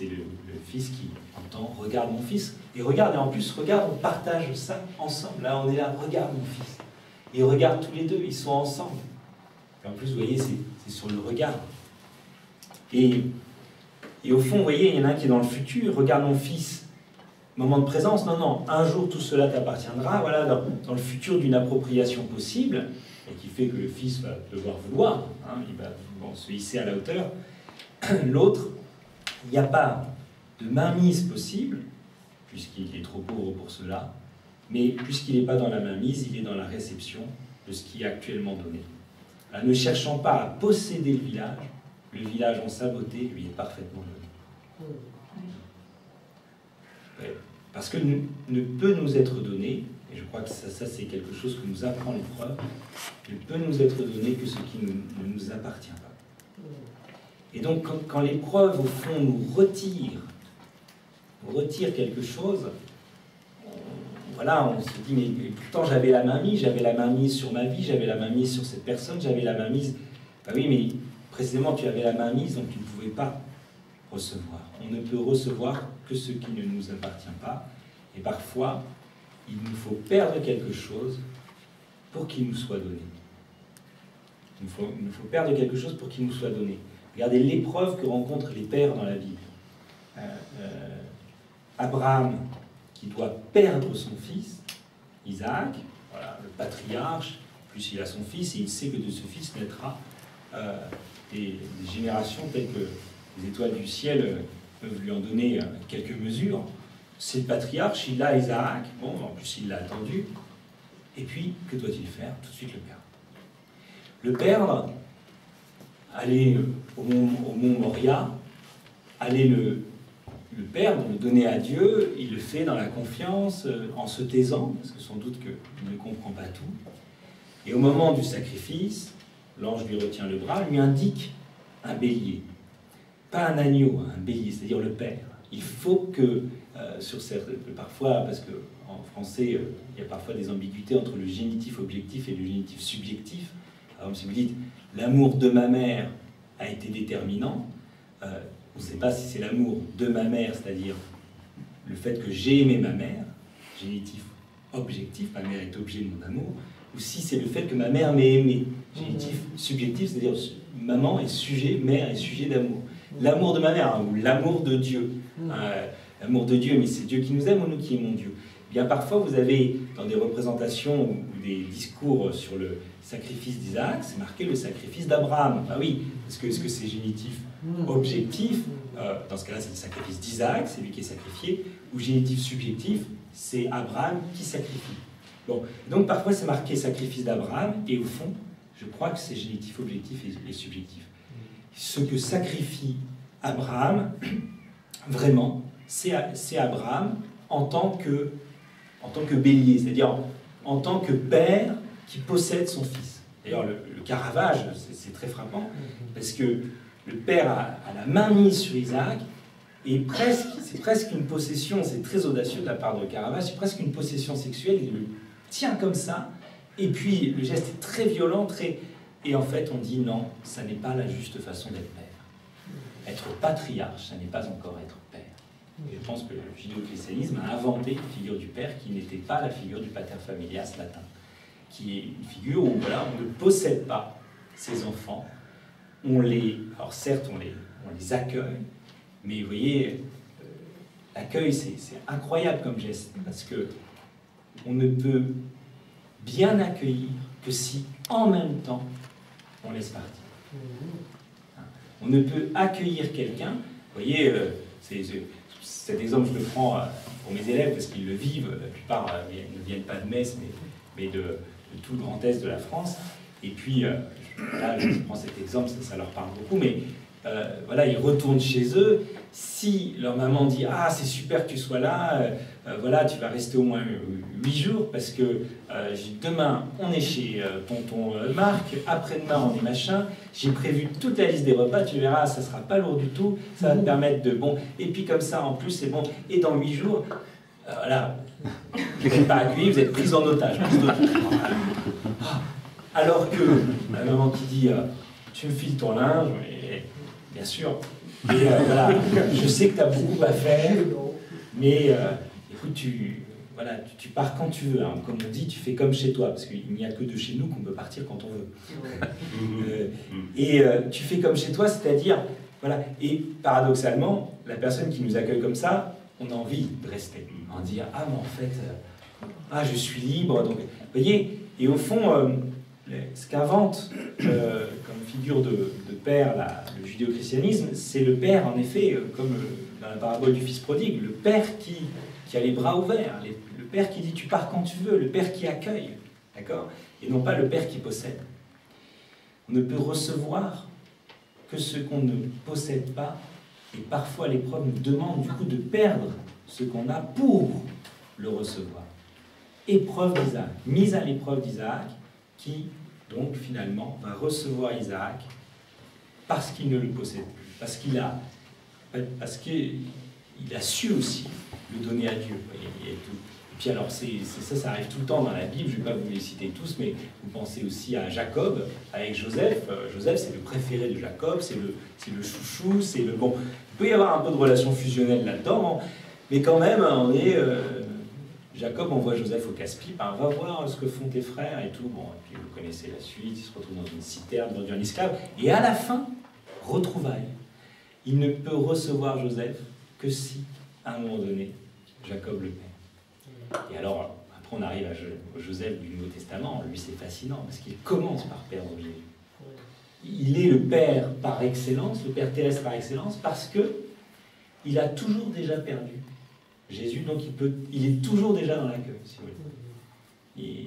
Speaker 2: le fils qui entend « Regarde mon fils ». Et regarde, et en plus, regarde, on partage ça ensemble. Là, on est là, regarde mon fils. Et regarde tous les deux, ils sont ensemble. Et en plus, vous voyez, c'est sur le regard. Et au fond, vous voyez, il y en a un qui est dans le futur, regarde mon fils, moment de présence, non, un jour tout cela t'appartiendra, voilà, dans le futur d'une appropriation possible, et qui fait que le fils va devoir vouloir, hein, il va se hisser à la hauteur. L'autre, il n'y a pas de mainmise possible, puisqu'il est trop pauvre pour cela, mais puisqu'il n'est pas dans la mainmise, il est dans la réception de ce qui est actuellement donné. Alors, ne cherchant pas à posséder le village en sa beauté lui est parfaitement donné. Ouais. Parce que ne peut nous être donné, et je crois que ça c'est quelque chose que nous apprend l'épreuve, ne peut nous être donné que ce qui ne nous appartient pas. Et donc quand l'épreuve, au fond, nous retire quelque chose, voilà, on se dit, mais pourtant j'avais la main mise sur ma vie, j'avais la main mise sur cette personne, j'avais la main mise... Ben oui, mais précisément tu avais la main mise, donc tu ne pouvais pas recevoir. On ne peut recevoir que ce qui ne nous appartient pas. Et parfois, il nous faut perdre quelque chose pour qu'il nous soit donné. Il nous faut perdre quelque chose pour qu'il nous soit donné. Regardez l'épreuve que rencontrent les pères dans la Bible. Abraham, qui doit perdre son fils, Isaac, voilà, le patriarche, plus il a son fils, et il sait que de ce fils naîtra des générations telles que les étoiles du ciel peuvent lui en donner quelques mesures. C'est le patriarche, il a Isaac, bon, en plus il l'a attendu, et puis, que doit-il faire? Tout de suite le perdre. Le perdre, aller au mont Moria, aller le perdre, le donner à Dieu, il le fait dans la confiance, en se taisant, parce que sans doute qu'il ne comprend pas tout. Et au moment du sacrifice, l'ange lui retient le bras, lui indique un bélier. Pas un agneau, un bélier, c'est-à-dire le père. Il faut que, parfois, parce qu'en français, il y a parfois des ambiguïtés entre le génitif objectif et le génitif subjectif. Par exemple, si vous dites « l'amour de ma mère a été déterminant », on ne sait pas si c'est l'amour de ma mère, c'est-à-dire le fait que j'ai aimé ma mère, génitif objectif, ma mère est objet de mon amour, ou si c'est le fait que ma mère m'ait aimé, génitif subjectif, c'est-à-dire maman est sujet, mère est sujet d'amour. L'amour de ma mère, hein, ou l'amour de Dieu. L'amour de Dieu, mais c'est Dieu qui nous aime ou nous qui aimons Dieu? Eh bien, parfois, vous avez, dans des représentations ou des discours sur le sacrifice d'Isaac, c'est marqué le sacrifice d'Abraham. Ah oui, est-ce que c'est génitif objectif? Dans ce cas-là, c'est le sacrifice d'Isaac, c'est lui qui est sacrifié. Ou génitif subjectif, c'est Abraham qui sacrifie. Bon, donc parfois, c'est marqué sacrifice d'Abraham, et au fond, je crois que c'est génitif objectif et subjectif. Ce que sacrifie Abraham, vraiment, c'est Abraham en tant que bélier, c'est-à-dire en tant que père qui possède son fils. D'ailleurs, le Caravage, c'est très frappant, parce que le père a la main mise sur Isaac, et c'est presque une possession, c'est très audacieux de la part de Caravage, c'est presque une possession sexuelle, il le tient comme ça, et puis le geste est très violent, et en fait on dit non, ça n'est pas la juste façon d'être père. Être patriarche, ça n'est pas encore être père. Et je pense que le judéo-christianisme a inventé une figure du père qui n'était pas la figure du pater familias latin, qui est une figure où voilà, on ne possède pas ses enfants, alors certes on les accueille, mais vous voyez, l'accueil c'est incroyable comme geste, parce que on ne peut bien accueillir que si en même temps on laisse partir. On ne peut accueillir quelqu'un, vous voyez, cet exemple je le prends pour mes élèves parce qu'ils le vivent, la plupart ne viennent pas de Metz mais de tout le Grand Est de la France, et puis là je prends cet exemple, ça leur parle beaucoup, mais voilà, ils retournent chez eux, si leur maman dit « Ah, c'est super que tu sois là, voilà, tu vas rester au moins 8 jours, parce que demain, on est chez tonton Marc, après-demain, on est machin, j'ai prévu toute la liste des repas, tu verras, ça sera pas lourd du tout, ça va te permettre de... Bon, et puis comme ça, en plus, c'est bon, et dans 8 jours, voilà, vous n'êtes pas accueillis, vous êtes pris en otage. Alors que la maman qui dit « Tu me files ton linge, et, bien sûr, et voilà, je sais que tu as beaucoup à faire, mais écoute, tu pars quand tu veux, hein. Comme on dit, tu fais comme chez toi, parce qu'il n'y a que de chez nous qu'on peut partir quand on veut. Et tu fais comme chez toi, c'est-à-dire, Voilà. Et paradoxalement, la personne qui nous accueille comme ça, on a envie de rester, en dire « Ah, mais en fait, je suis libre. » Donc, vous voyez, et au fond, ce qu'invente comme figure de père le judéo-christianisme, c'est le père, en effet, comme dans la parabole du fils prodigue, le père qui a les bras ouverts, le père qui dit « Tu pars quand tu veux », le père qui accueille, d'accord? Et non pas le père qui possède. On ne peut recevoir que ce qu'on ne possède pas, et parfois l'épreuve nous demande du coup de perdre ce qu'on a pour le recevoir. Épreuve d'Isaac, mise à l'épreuve d'Isaac, qui donc finalement va recevoir Isaac parce qu'il ne le possède plus, parce qu'il a su aussi le donner à Dieu. Et puis alors, ça arrive tout le temps dans la Bible, je ne vais pas vous les citer tous, mais vous pensez aussi à Jacob, avec Joseph. Joseph, c'est le préféré de Jacob, c'est le chouchou, c'est le... Bon, il peut y avoir un peu de relation fusionnelle là-dedans, mais quand même, Jacob envoie Joseph au casse-pipe, va voir ce que font tes frères et tout. Bon, et puis vous connaissez la suite, il se retrouve dans une citerne, vendu en esclave, et à la fin, retrouvailles. Il ne peut recevoir Joseph que si, à un moment donné, Jacob le perd. Et alors, après on arrive au Joseph du Nouveau Testament, lui c'est fascinant, parce qu'il commence par perdre Jésus. Il est le Père par excellence, le Père terrestre par excellence, parce que il a toujours déjà perdu Jésus, donc il est toujours déjà dans l'accueil, si vous voulez.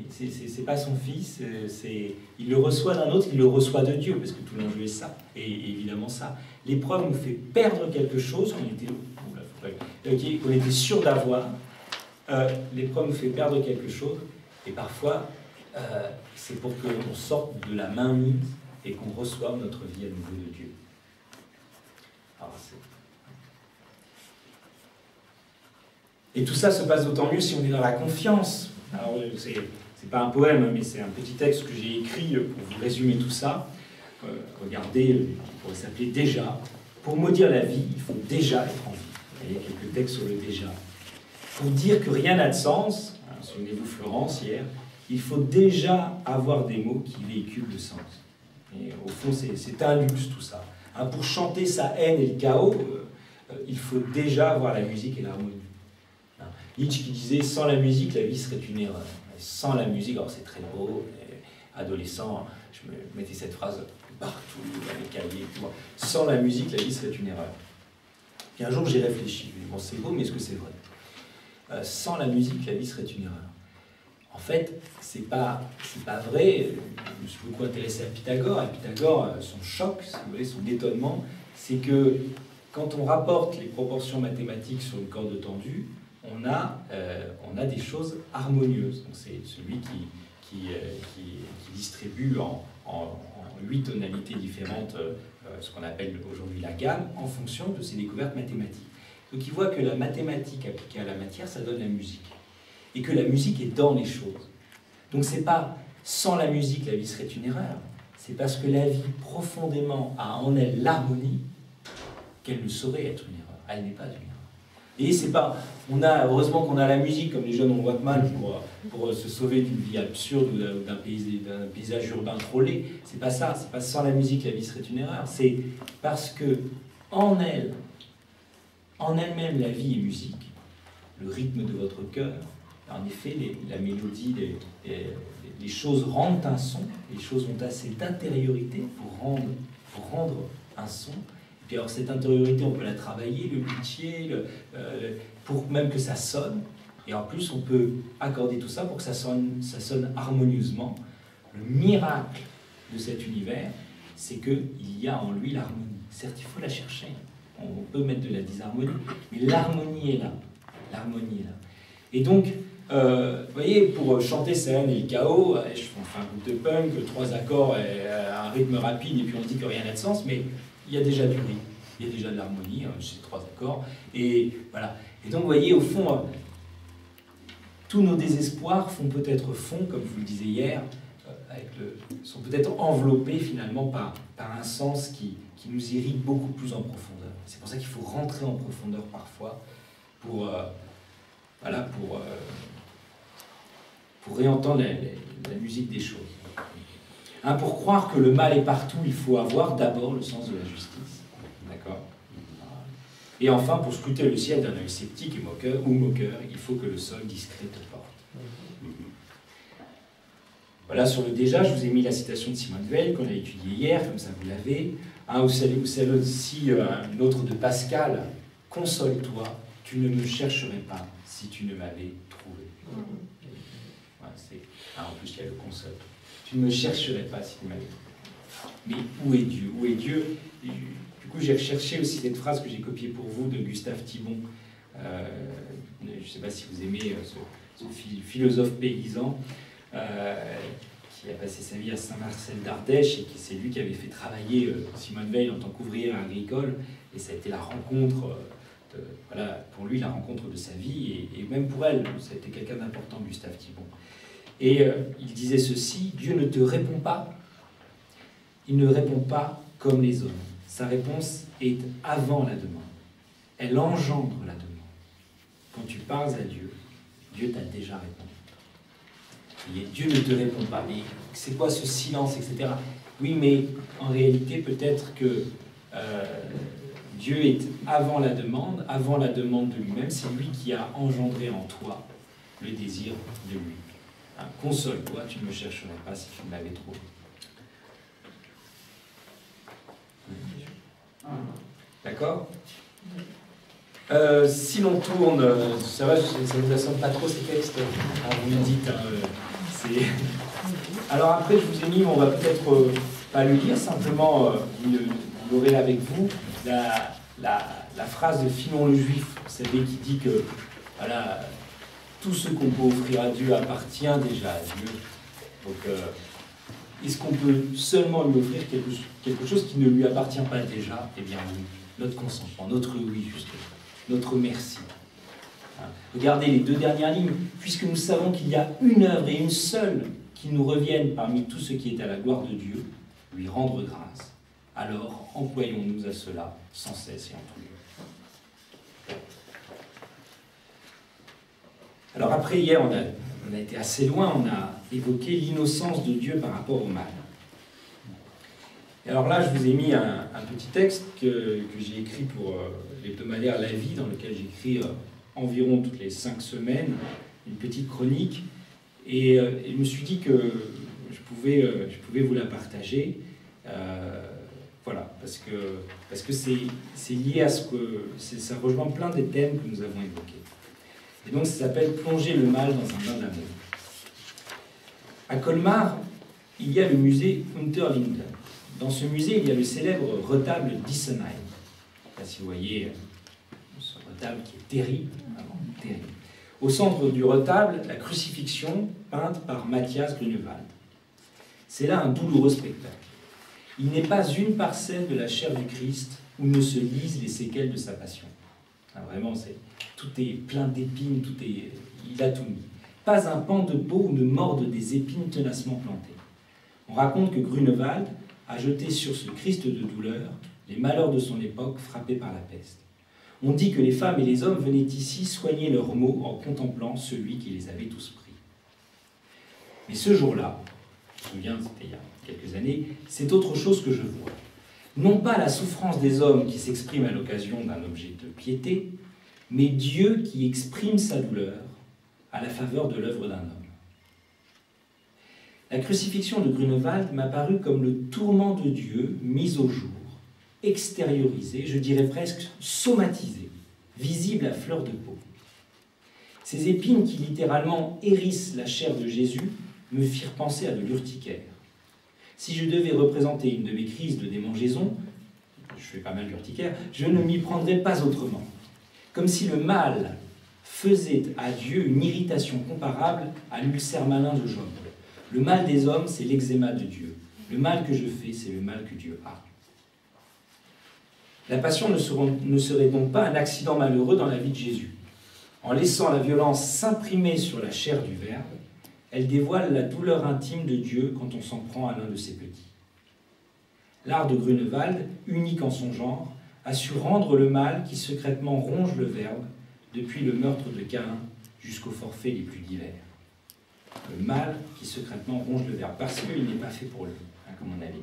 Speaker 2: C'est pas son fils, il le reçoit d'un autre, il le reçoit de Dieu, parce que tout l'enjeu est ça, et évidemment ça. L'épreuve nous fait perdre quelque chose qu'on était sûr d'avoir. L'épreuve nous fait perdre quelque chose, et parfois c'est pour qu'on sorte de la mainmise et qu'on reçoive notre vie à nouveau de Dieu. Alors, et tout ça se passe d'autant mieux si on est dans la confiance. Alors, c'est pas un poème, mais c'est un petit texte que j'ai écrit pour vous résumer tout ça. Regardez, il pourrait s'appeler « Déjà ». Pour maudire la vie, il faut déjà être en vie. Il y a quelques textes sur le « déjà ». Pour dire que rien n'a de sens, souvenez-vous Florence hier, il faut déjà avoir des mots qui véhiculent le sens. Et au fond, c'est un luxe tout ça. Pour chanter sa haine et le chaos, il faut déjà avoir la musique et l'harmonie. Nietzsche qui disait « sans la musique, la vie serait une erreur ». Sans la musique, alors c'est très beau, adolescent, je me mettais cette phrase partout, dans les cahiers, tout. Sans la musique, la vie serait une erreur. Puis un jour, j'ai réfléchi. Bon, c'est beau, mais est-ce que c'est vrai? Sans la musique, la vie serait une erreur. En fait, c'est pas vrai. Je me suis beaucoup intéressé à Pythagore. Et Pythagore, son choc, si vous voulez, son étonnement, c'est que quand on rapporte les proportions mathématiques sur une corde tendue, on a des choses harmonieuses. Donc c'est celui qui distribue en 8 tonalités différentes ce qu'on appelle aujourd'hui la gamme, en fonction de ses découvertes mathématiques. Donc il voit que la mathématique appliquée à la matière, ça donne la musique. Et que la musique est dans les choses. Donc c'est pas sans la musique, la vie serait une erreur. C'est parce que la vie profondément a en elle l'harmonie qu'elle ne saurait être une erreur. Elle n'est pas une erreur. Et c'est pas... heureusement qu'on a la musique, comme les jeunes ont Walkman, pour se sauver d'une vie absurde ou d'un paysage urbain trollé. C'est pas ça. C'est pas sans la musique, la vie serait une erreur. C'est parce que en elle-même, la vie est musique. Le rythme de votre cœur. En effet, la mélodie, les choses rendent un son, les choses ont assez d'intériorité pour rendre un son. Et puis alors cette intériorité, on peut la travailler, le pitcher, pour même que ça sonne. Et en plus, on peut accorder tout ça pour que ça sonne harmonieusement. Le miracle de cet univers, c'est qu'il y a en lui l'harmonie. Certes, il faut la chercher. On peut mettre de la disharmonie, mais l'harmonie est là. L'harmonie est là. Et donc, vous voyez, pour chanter sa haine et le chaos, je fais un groupe de punk, 3 accords, et un rythme rapide, et puis on dit que rien n'a de sens, mais il y a déjà du rythme, il y a déjà de l'harmonie, c'est 3 accords, et voilà. Et donc, vous voyez, au fond, tous nos désespoirs comme vous le disiez hier, sont peut-être enveloppés finalement par un sens qui nous irrite beaucoup plus en profondeur. C'est pour ça qu'il faut rentrer en profondeur parfois pour réentendre la musique des choses. Pour croire que le mal est partout, il faut avoir d'abord le sens de la justice. D'accord ? Et enfin, pour scruter le ciel d'un œil sceptique et moqueur, il faut que le sol discret te porte. Voilà, sur le déjà, je vous ai mis la citation de Simone Veil qu'on a étudiée hier, comme ça vous l'avez. Ou celle aussi, une autre de Pascal. « Console-toi, tu ne me chercherais pas si tu ne m'avais trouvé. » En plus, il y a le console. Tu ne me chercherais pas si tu m'avais trouvé. Mais où est Dieu? Où est Dieu? Du coup, j'ai recherché aussi cette phrase que j'ai copiée pour vous de Gustave Thibon. Je ne sais pas si vous aimez ce philosophe paysan qui a passé sa vie à Saint-Marcel d'Ardèche et c'est lui qui avait fait travailler Simone Veil en tant qu'ouvrière agricole. Et ça a été la rencontre, voilà, pour lui, la rencontre de sa vie. Et même pour elle, ça a été quelqu'un d'important, Gustave Thibon. Et il disait ceci: Dieu ne te répond pas. Il ne répond pas comme les hommes. Sa réponse est avant la demande. Elle engendre la demande. Quand tu parles à Dieu, Dieu t'a déjà répondu. Et Dieu ne te répond pas. Mais c'est quoi ce silence, etc. Oui, mais en réalité, peut-être que Dieu est avant la demande de lui-même. C'est lui qui a engendré en toi le désir de lui. Hein, console-toi, tu ne me chercherais pas si tu me l'avais trouvé. D'accord? Si l'on tourne, ça va, ça ne vous assomme pas trop ces textes? Vous me dites. Alors après, je vous ai mis, on va peut-être pas le lire, simplement, vous l'aurez avec vous, la phrase de Phinon le Juif, vous savez, qui dit que voilà, tout ce qu'on peut offrir à Dieu appartient déjà à Dieu. Donc, est-ce qu'on peut seulement lui offrir quelque chose qui ne lui appartient pas déjà? Eh bien oui, notre consentement, notre oui, justement, notre merci. Hein? Regardez les deux dernières lignes. Puisque nous savons qu'il y a une œuvre et une seule qui nous revienne parmi tout ce qui est à la gloire de Dieu, lui rendre grâce, alors employons-nous à cela sans cesse et en tout lieu. Alors après, hier, on a été assez loin, on a évoqué l'innocence de Dieu par rapport au mal. Et alors là, je vous ai mis un petit texte que j'ai écrit pour l'hebdomadaire La Vie, dans lequel j'écris environ toutes les 5 semaines, une petite chronique, et je me suis dit que je pouvais vous la partager, voilà, parce que c'est lié à ce que... ça rejoint plein des thèmes que nous avons évoqués. Et donc ça s'appelle « Plonger le mal dans un bain d'amour ». À Colmar, il y a le musée Unterlinden. Dans ce musée, il y a le célèbre retable d'Issenheim. Là, si vous voyez ce retable qui est terrible, vraiment terrible. Au centre du retable, la crucifixion peinte par Matthias Grunewald. C'est là un douloureux spectacle. Il n'est pas une parcelle de la chair du Christ où ne se lisent les séquelles de sa passion. Ah, vraiment, tout est plein d'épines, il a tout mis. Pas un pan de peau où ne mordent des épines tenacement plantées. On raconte que Grunewald a jeté sur ce Christ de douleur les malheurs de son époque frappés par la peste. On dit que les femmes et les hommes venaient ici soigner leurs maux en contemplant celui qui les avait tous pris. Mais ce jour-là, je me souviens, c'était il y a quelques années, c'est autre chose que je vois. Non pas la souffrance des hommes qui s'exprime à l'occasion d'un objet de piété, mais Dieu qui exprime sa douleur à la faveur de l'œuvre d'un homme. La crucifixion de Grunewald m'a paru comme le tourment de Dieu mis au jour, extériorisé, je dirais presque somatisé, visible à fleur de peau. Ces épines qui littéralement hérissent la chair de Jésus me firent penser à de l'urticaire. Si je devais représenter une de mes crises de démangeaison, je fais pas mal d'urticaire, je ne m'y prendrais pas autrement. Comme si le mal faisait à Dieu une irritation comparable à l'ulcère malin de Job. Le mal des hommes, c'est l'eczéma de Dieu. Le mal que je fais, c'est le mal que Dieu a. La passion ne serait donc pas un accident malheureux dans la vie de Jésus. En laissant la violence s'imprimer sur la chair du Verbe, elle dévoile la douleur intime de Dieu quand on s'en prend à l'un de ses petits. L'art de Grunewald, unique en son genre, a su rendre le mal qui secrètement ronge le Verbe, depuis le meurtre de Caïn jusqu'aux forfaits les plus divers. Le mal qui secrètement ronge le Verbe, parce qu'il n'est pas fait pour lui, hein, comme on avait dit.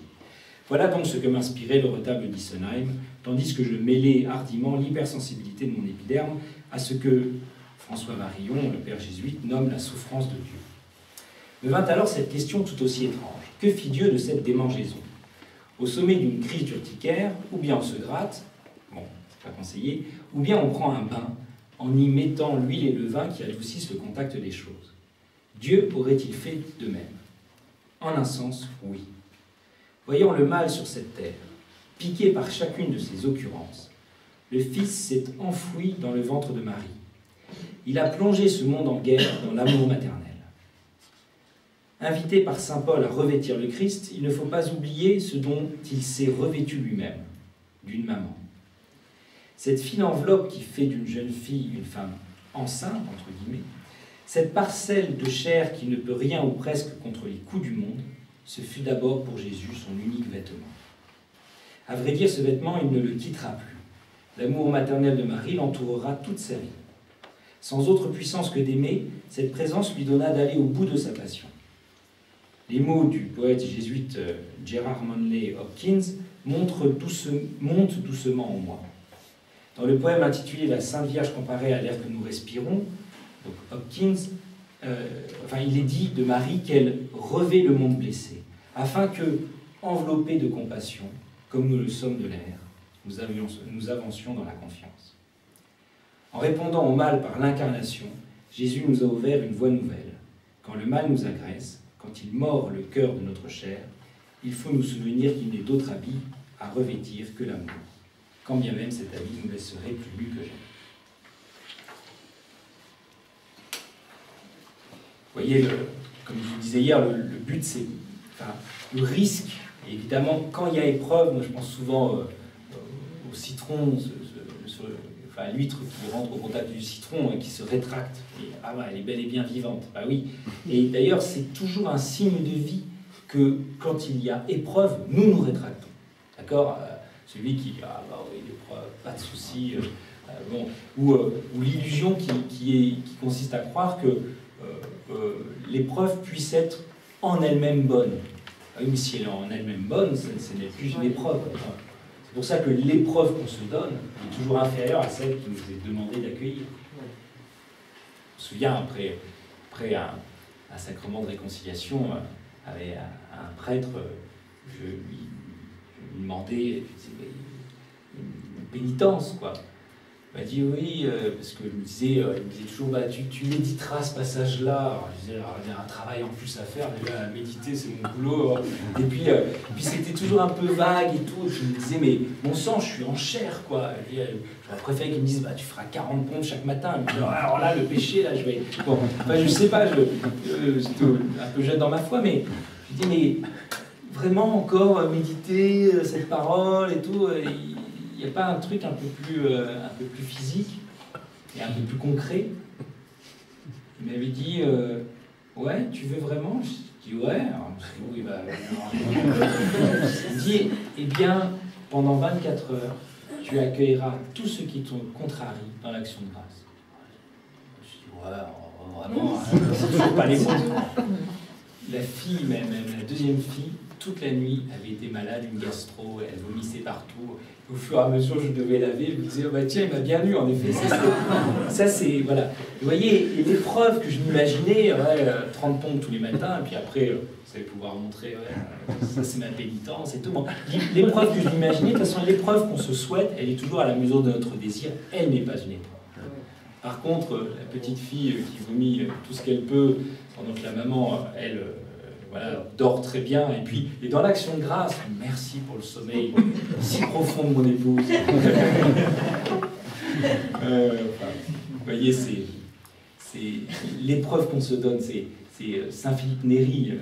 Speaker 2: Voilà donc ce que m'inspirait le retable d'Issenheim, tandis que je mêlais hardiment l'hypersensibilité de mon épiderme à ce que François Varillon, le père jésuite, nomme la souffrance de Dieu. Me vint alors cette question tout aussi étrange. Que fit Dieu de cette démangeaison? Au sommet d'une crise d'urticaire, ou bien on se gratte, bon, c'est pas conseillé, ou bien on prend un bain en y mettant l'huile et le vin qui adoucissent le contact des choses. Dieu aurait-il fait de même? En un sens, oui. Voyant le mal sur cette terre, piqué par chacune de ces occurrences, le Fils s'est enfoui dans le ventre de Marie. Il a plongé ce monde en guerre dans l'amour maternel. Invité par saint Paul à revêtir le Christ, il ne faut pas oublier ce dont il s'est revêtu lui-même, d'une maman. Cette fine enveloppe qui fait d'une jeune fille une femme enceinte, entre guillemets, cette parcelle de chair qui ne peut rien ou presque contre les coups du monde, ce fut d'abord pour Jésus son unique vêtement. À vrai dire, ce vêtement, il ne le quittera plus. L'amour maternel de Marie l'entourera toute sa vie. Sans autre puissance que d'aimer, cette présence lui donna d'aller au bout de sa passion. Les mots du poète jésuite Gerard Manley Hopkins montent doucement en moi. Dans le poème intitulé « La Sainte Vierge comparée à l'air que nous respirons », donc Hopkins, il est dit de Marie qu'elle revêt le monde blessé, afin que, enveloppés de compassion, comme nous le sommes de l'air, nous avancions dans la confiance. En répondant au mal par l'incarnation, Jésus nous a ouvert une voie nouvelle. Quand le mal nous agresse, quand il mord le cœur de notre chair, il faut nous souvenir qu'il n'est d'autre habit à revêtir que l'amour, quand bien même cet habit nous laisserait plus nu que jamais. Vous voyez, comme je vous disais hier, le but, c'est le risque. Et évidemment, quand il y a épreuve, moi je pense souvent au citron, l'huître qui rentre au contact du citron et qui se rétracte. Et, elle est bel et bien vivante. Bah oui. Et d'ailleurs, c'est toujours un signe de vie que quand il y a épreuve, nous nous rétractons. D'accord? Celui qui dit oui, l'épreuve, pas de souci. Ou l'illusion qui consiste à croire que l'épreuve puisse être en elle-même bonne. Mais si elle est en elle-même bonne, ce n'est plus une épreuve. C'est pour ça que l'épreuve qu'on se donne est toujours inférieure à celle qui nous est demandée d'accueillir. Je me souviens, après un sacrement de réconciliation, avec un prêtre, je lui demandais une pénitence, quoi. Il m'a dit oui, parce que il me disait toujours, tu méditeras ce passage-là. Alors, je disais, il y a un travail en plus à faire, déjà méditer c'est mon boulot. Et puis c'était toujours un peu vague et tout. Et puis il me disait, mais mon sang, je suis en chair, quoi. J'aurais préféré qu'il me dise, tu feras 40 pompes chaque matin. Et puis, alors là, le péché, là, je vais. Bon, je sais pas, j'étais un peu jeune dans ma foi, mais je dis, mais vraiment encore méditer cette parole et tout. Il n'y a pas un truc un peu plus physique et un peu plus concret? Il m'avait dit, ouais, tu veux vraiment? Je dis, ouais. Alors, je me il me dit, eh bien, pendant 24 heures, tu accueilleras tous ceux qui te contrarient dans l'action de grâce. Je dis, ouais, vraiment, il ne faut pas les mots. La fille, même la deuxième fille, toute la nuit, avait été malade, une gastro, elle vomissait partout. Au fur et à mesure, je devais laver, je me disais, tiens, il m'a bien lu, en effet. Ça, c'est, voilà. Vous voyez, et l'épreuve que je m'imaginais, 30 pompes tous les matins, et puis après, vous allez pouvoir montrer, ça c'est ma pénitence et tout. Bon, l'épreuve que je m'imaginais, de toute façon, l'épreuve qu'on se souhaite, elle est toujours à la mesure de notre désir, elle n'est pas une épreuve. Par contre, la petite fille qui vomit tout ce qu'elle peut, pendant que la maman, elle... dort très bien, et dans l'action de grâce, merci pour le sommeil si profond de mon épouse. Vous voyez, c'est l'épreuve qu'on se donne, c'est Saint Philippe Néri, je ne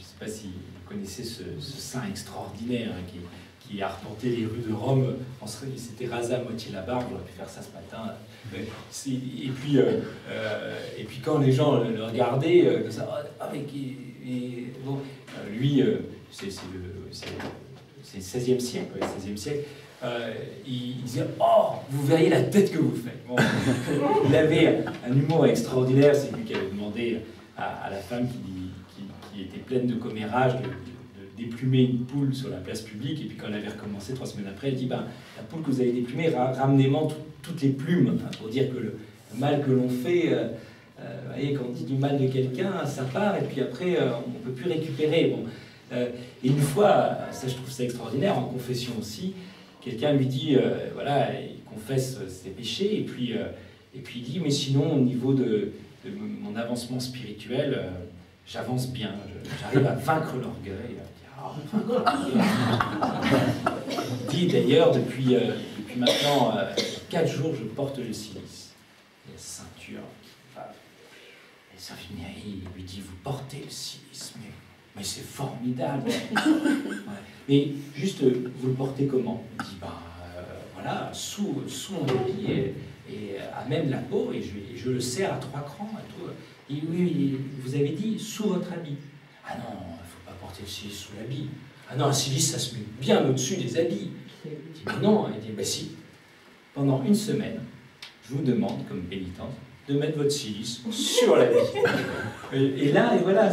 Speaker 2: sais pas si vous connaissez ce saint extraordinaire qui a arpenté les rues de Rome, il s'était rasé à moitié la barbe, j'aurais pu faire ça ce matin. Et puis quand les gens le regardaient, lui, c'est le XVIe siècle, il disait « Oh, vous verriez la tête que vous faites !» Bon, il avait un humour extraordinaire, c'est lui qui avait demandé à la femme qui était pleine de commérage déplumé une poule sur la place publique, et puis quand elle avait recommencé 3 semaines après, elle dit ben, la poule que vous avez déplumée, ramenez-moi toutes les plumes, hein, pour dire que le mal que l'on fait, vous voyez, quand on dit du mal de quelqu'un, ça part, et puis après, on ne peut plus récupérer. Bon. Et une fois, ça je trouve ça extraordinaire, en confession aussi, quelqu'un lui dit, voilà, il confesse ses péchés, et puis il dit, mais sinon, au niveau de mon avancement spirituel, j'avance bien, j'arrive à vaincre l'orgueil. Il dit d'ailleurs, depuis maintenant 4 jours, je porte le cilice. La ceinture. Les infirmiers lui dit, vous portez le cilice, mais c'est formidable. Ouais. Mais juste, vous le portez comment? Il dit, voilà, sous mon habit et à même la peau, et je le serre à 3 crans. Et tout. Il dit, oui, vous avez dit sous votre habit. Ah non, il ne faut pas porter le cilice sous l'habit. Ah non, un cilice, ça se met bien au-dessus des habits. Il dit, mais non. Il dit, si. Pendant 1 semaine, je vous demande, comme pénitence, de mettre votre cilice sur l'habit. Et là, et voilà.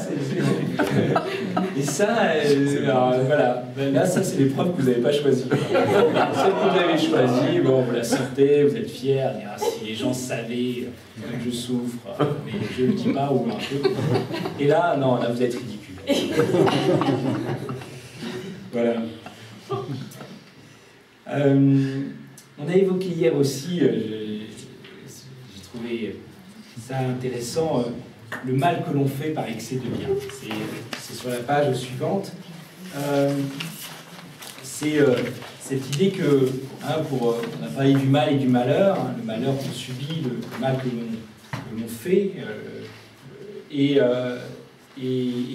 Speaker 2: Et ça, alors, voilà. Là, ça, c'est l'épreuve que vous n'avez pas choisie. Celle que vous avez choisie, bon, vous la sortez, vous êtes fiers. Si les gens savaient que je souffre, mais je ne le dis pas, ou un peu. Et là, non, là, vous êtes ridicule. Voilà. On a évoqué hier aussi, j'ai trouvé ça intéressant, le mal que l'on fait par excès de bien. C'est sur la page suivante. C'est cette idée que, hein, on a parlé du mal et du malheur, hein, le malheur qu'on subit, le mal que l'on fait, et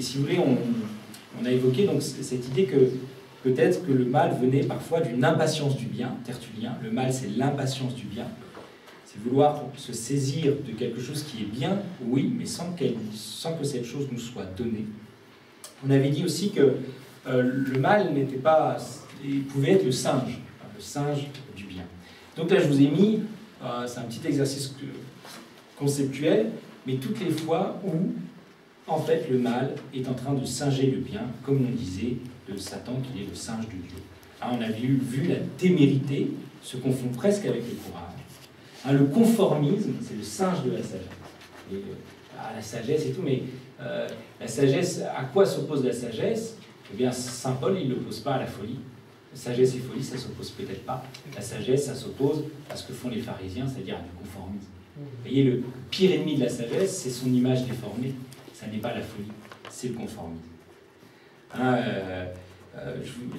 Speaker 2: si vous voulez, on a évoqué donc cette idée que peut-être que le mal venait parfois d'une impatience du bien. Tertullien, le mal c'est l'impatience du bien. C'est vouloir se saisir de quelque chose qui est bien, oui, mais sans que cette chose nous soit donnée. On avait dit aussi que le mal n'était pas... Il pouvait être le singe du bien. Donc là je vous ai mis, c'est un petit exercice conceptuel, mais toutes les fois où en fait le mal est en train de singer le bien, comme on disait de Satan qu'il est le singe de Dieu. Hein, on avait vu la témérité se confond presque avec le courage. Hein, le conformisme, c'est le singe de la sagesse. Et, la sagesse et tout, mais la sagesse, à quoi s'oppose la sagesse? Eh bien, saint Paul, il ne l'oppose pas à la folie. Sagesse et folie, ça ne s'oppose peut-être pas. La sagesse, ça s'oppose à ce que font les pharisiens, c'est-à-dire à du conformisme. Vous voyez, le pire ennemi de la sagesse, c'est son image déformée. Ça n'est pas la folie, c'est le conformisme. Hein,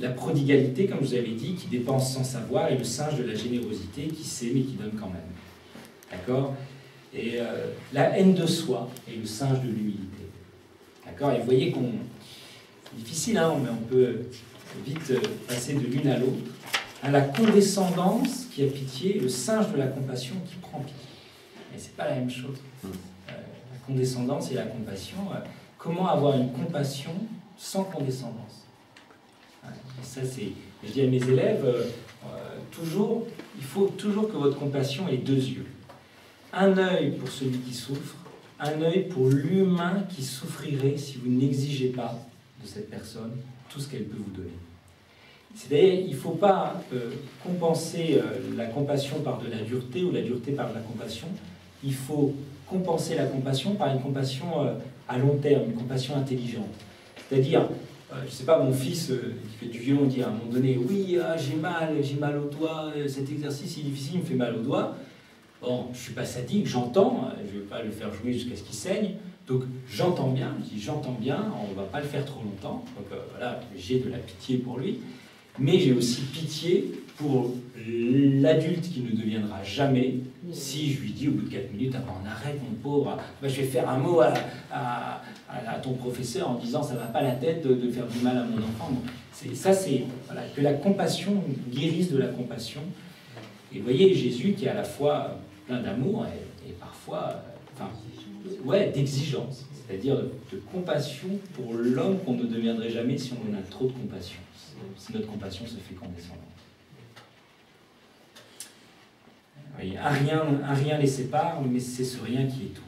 Speaker 2: la prodigalité, comme je vous avais dit, qui dépense sans savoir, et le singe de la générosité qui sait mais qui donne quand même. D'accord? Et la haine de soi est le singe de l'humilité. D'accord? Et vous voyez qu'on... C'est difficile, hein, mais on peut vite passer de l'une à l'autre. Hein, la condescendance qui a pitié, et le singe de la compassion qui prend pitié. Mais c'est pas la même chose. La condescendance et la compassion. Comment avoir une compassion sans condescendance? Et ça, c'est... Je dis à mes élèves, toujours, il faut toujours que votre compassion ait 2 yeux. Un œil pour celui qui souffre, un œil pour l'humain qui souffrirait si vous n'exigez pas de cette personne tout ce qu'elle peut vous donner. C'est-à-dire, il ne faut pas compenser la compassion par de la dureté ou la dureté par de la compassion. Il faut compenser la compassion par une compassion à long terme, une compassion intelligente. C'est-à-dire, je ne sais pas, mon fils qui fait du violon dit à un moment donné, oui, j'ai mal au doigt, cet exercice est difficile, il me fait mal au doigt. Bon, je ne suis pas sadique, j'entends, je ne vais pas le faire jouer jusqu'à ce qu'il saigne, donc j'entends bien, je dis j'entends bien, on ne va pas le faire trop longtemps, donc voilà, j'ai de la pitié pour lui, mais j'ai aussi pitié pour l'adulte qui ne deviendra jamais si je lui dis au bout de 4 minutes, ah ben on arrête mon pauvre, ben, je vais faire un mot à ton professeur en disant ça ne va pas la tête de faire du mal à mon enfant. Ça c'est voilà, que la compassion guérisse de la compassion. Et vous voyez Jésus qui est à la fois plein d'amour et parfois d'exigence, c'est-à-dire de compassion pour l'homme qu'on ne deviendrait jamais si on en a trop de compassion, si notre compassion se fait condescendante. Oui, un rien les sépare, mais c'est ce rien qui est tout.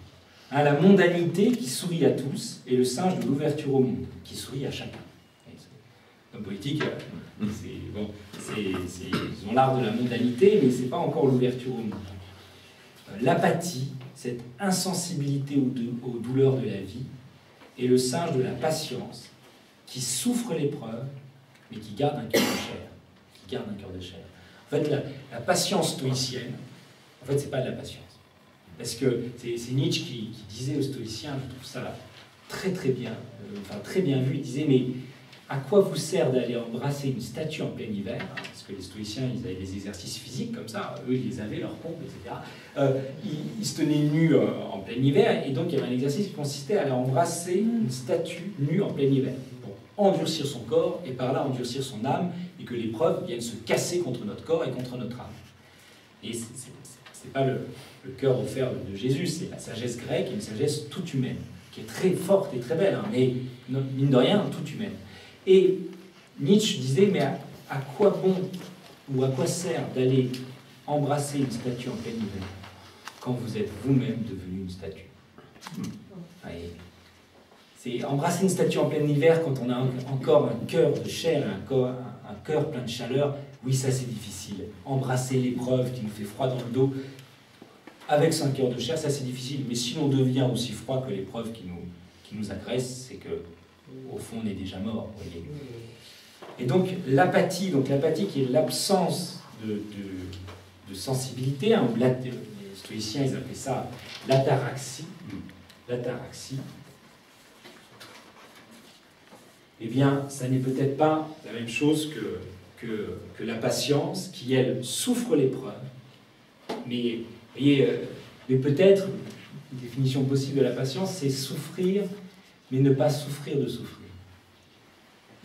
Speaker 2: Hein, la mondanité qui sourit à tous et le singe de l'ouverture au monde, qui sourit à chacun. L'homme politique, bon, ils ont l'art de la mondanité, mais ce n'est pas encore l'ouverture au monde. L'apathie, cette insensibilité aux douleurs de la vie, est le singe de la patience, qui souffre l'épreuve, mais qui garde un cœur de chair. En fait, la patience stoïcienne, en fait, c'est pas de la patience. Parce que c'est Nietzsche qui disait aux stoïciens, je trouve ça très très bien, très bien vu, il disait, mais à quoi vous sert d'aller embrasser une statue en plein hiver, hein, parce que les stoïciens, ils avaient des exercices physiques comme ça, eux, ils les avaient, leurs pompes, etc. Ils se tenaient nus en plein hiver, et donc il y avait un exercice qui consistait à aller embrasser une statue nue en plein hiver, pour endurcir son corps, et par là endurcir son âme, et que l'épreuve vienne se casser contre notre corps et contre notre âme. Et c'est pas le cœur offert de Jésus, c'est la sagesse grecque, une sagesse toute humaine, qui est très forte et très belle, hein, mais mine de rien, toute humaine. Et Nietzsche disait, mais à quoi bon, ou à quoi sert d'aller embrasser une statue en plein hiver, quand vous êtes vous-même devenu une statue? C'est embrasser une statue en plein hiver quand on a encore un cœur de chair, un cœur plein de chaleur, oui, ça c'est difficile. Embrasser l'épreuve qui nous fait froid dans le dos, avec son cœur de chair, ça c'est difficile. Mais si l'on devient aussi froid que l'épreuve qui nous agresse, c'est que au fond on est déjà mort. Voyez. Et donc l'apathie qui est l'absence de sensibilité, hein, les stoïciens ils appelaient ça l'ataraxie. L'ataraxie. Eh bien, ça n'est peut-être pas la même chose que la patience, qui, elle, souffre l'épreuve. Mais, voyez, mais peut-être, une définition possible de la patience, c'est souffrir, mais ne pas souffrir de souffrir.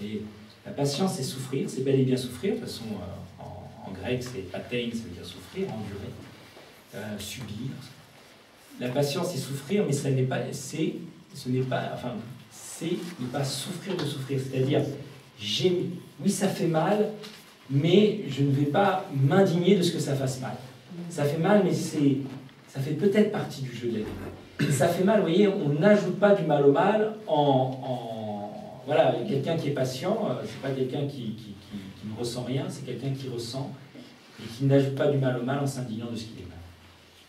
Speaker 2: Et la patience, c'est souffrir, c'est bel et bien souffrir. De toute façon, en grec, c'est patein, ça veut dire souffrir, endurer, subir. La patience, c'est souffrir, mais c'est ne pas souffrir de souffrir. C'est-à-dire, oui, ça fait mal, mais je ne vais pas m'indigner de ce que ça fasse mal. Ça fait mal, mais ça fait peut-être partie du jeu de la vie. Ça fait mal, vous voyez, on n'ajoute pas du mal au mal voilà, quelqu'un qui est patient, c'est pas quelqu'un qui ne ressent rien, c'est quelqu'un qui ressent et qui n'ajoute pas du mal au mal en s'indignant de ce qu'il est mal.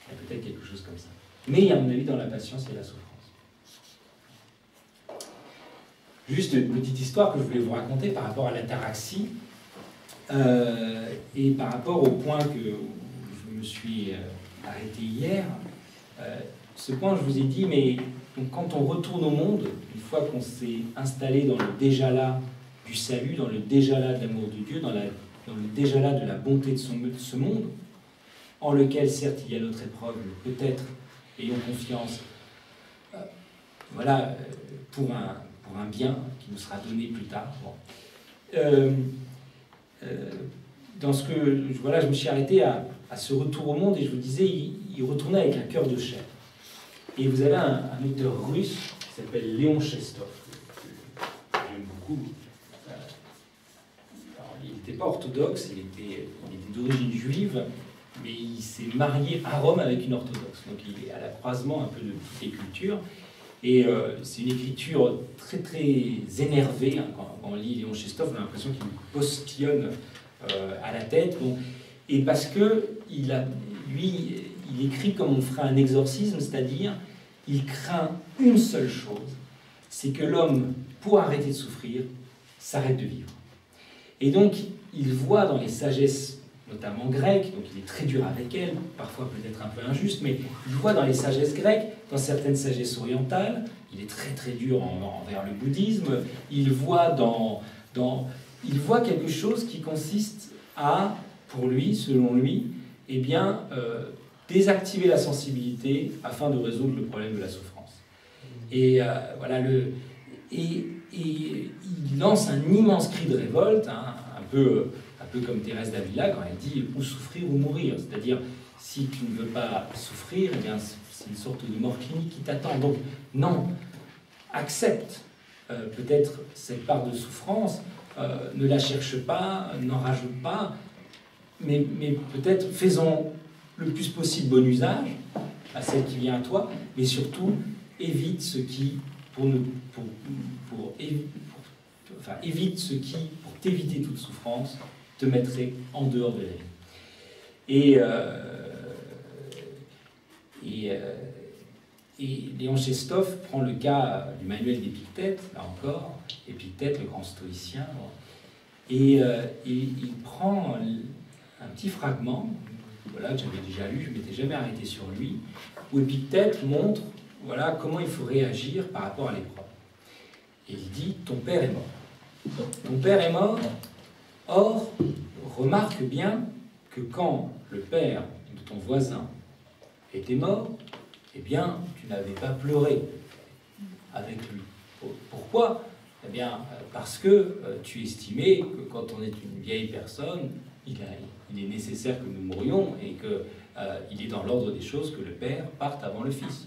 Speaker 2: Il y a peut-être quelque chose comme ça. Mais, à mon avis, dans la patience, il y a la souffrance. Juste une petite histoire que je voulais vous raconter par rapport à l'ataraxie et par rapport au point que je me suis arrêté hier. Ce point, je vous ai dit, mais donc, quand on retourne au monde, une fois qu'on s'est installé dans le déjà-là du salut, dans le déjà-là de l'amour de Dieu, dans le déjà-là de la bonté de ce monde, en lequel, certes, il y a notre épreuve, mais peut-être, ayons confiance, voilà, pour un bien qui nous sera donné plus tard. Bon. Dans ce que, voilà, je me suis arrêté à ce retour au monde et je vous disais, il retournait avec un cœur de chair. Et vous avez un auteur russe qui s'appelle Léon Chestov, que j'aime beaucoup. Alors, il n'était pas orthodoxe, il était d'origine juive, mais il s'est marié à Rome avec une orthodoxe. Donc il est à la croisement un peu de toutes les cultures. Et c'est une écriture très très énervée. Hein, quand on lit Léon Chestov, on a l'impression qu'il postillonne à la tête. Bon. Et parce que lui, il écrit comme on ferait un exorcisme, c'est-à-dire il craint une seule chose, c'est que l'homme, pour arrêter de souffrir, s'arrête de vivre. Et donc, il voit dans les sagesses, notamment grecques, donc il est très dur avec elles, parfois peut-être un peu injuste, mais il voit dans les sagesses grecques, dans certaines sagesses orientales, il est très très dur envers le bouddhisme, il voit il voit quelque chose qui consiste à, pour lui, selon lui, eh bien, désactiver la sensibilité afin de résoudre le problème de la souffrance. Et voilà, et il lance un immense cri de révolte, hein, un peu comme Thérèse d'Avila quand elle dit « ou souffrir ou mourir ». C'est-à-dire, si tu ne veux pas souffrir, eh bien, c'est une sorte de mort clinique qui t'attend. Donc, non, accepte peut-être cette part de souffrance, ne la cherche pas, n'en rajoute pas, mais peut-être faisons le plus possible bon usage à celle qui vient à toi, mais surtout évite ce qui, pour t'éviter toute souffrance, te mettrait en dehors de la vie. Et Léon Chestov prend le cas du manuel d'Épictète, là encore, Épictète, le grand stoïcien, et il prend un petit fragment, voilà, que j'avais déjà lu, je ne m'étais jamais arrêté sur lui, où Épictète montre, voilà, comment il faut réagir par rapport à l'épreuve. Et il dit, ton père est mort. Ton père est mort, or, remarque bien que quand le père de ton voisin était mort, eh bien, tu n'avais pas pleuré avec lui. Pourquoi? Eh bien, parce que tu estimais que quand on est une vieille personne, il est nécessaire que nous mourions et qu'il est dans l'ordre des choses que le père parte avant le fils.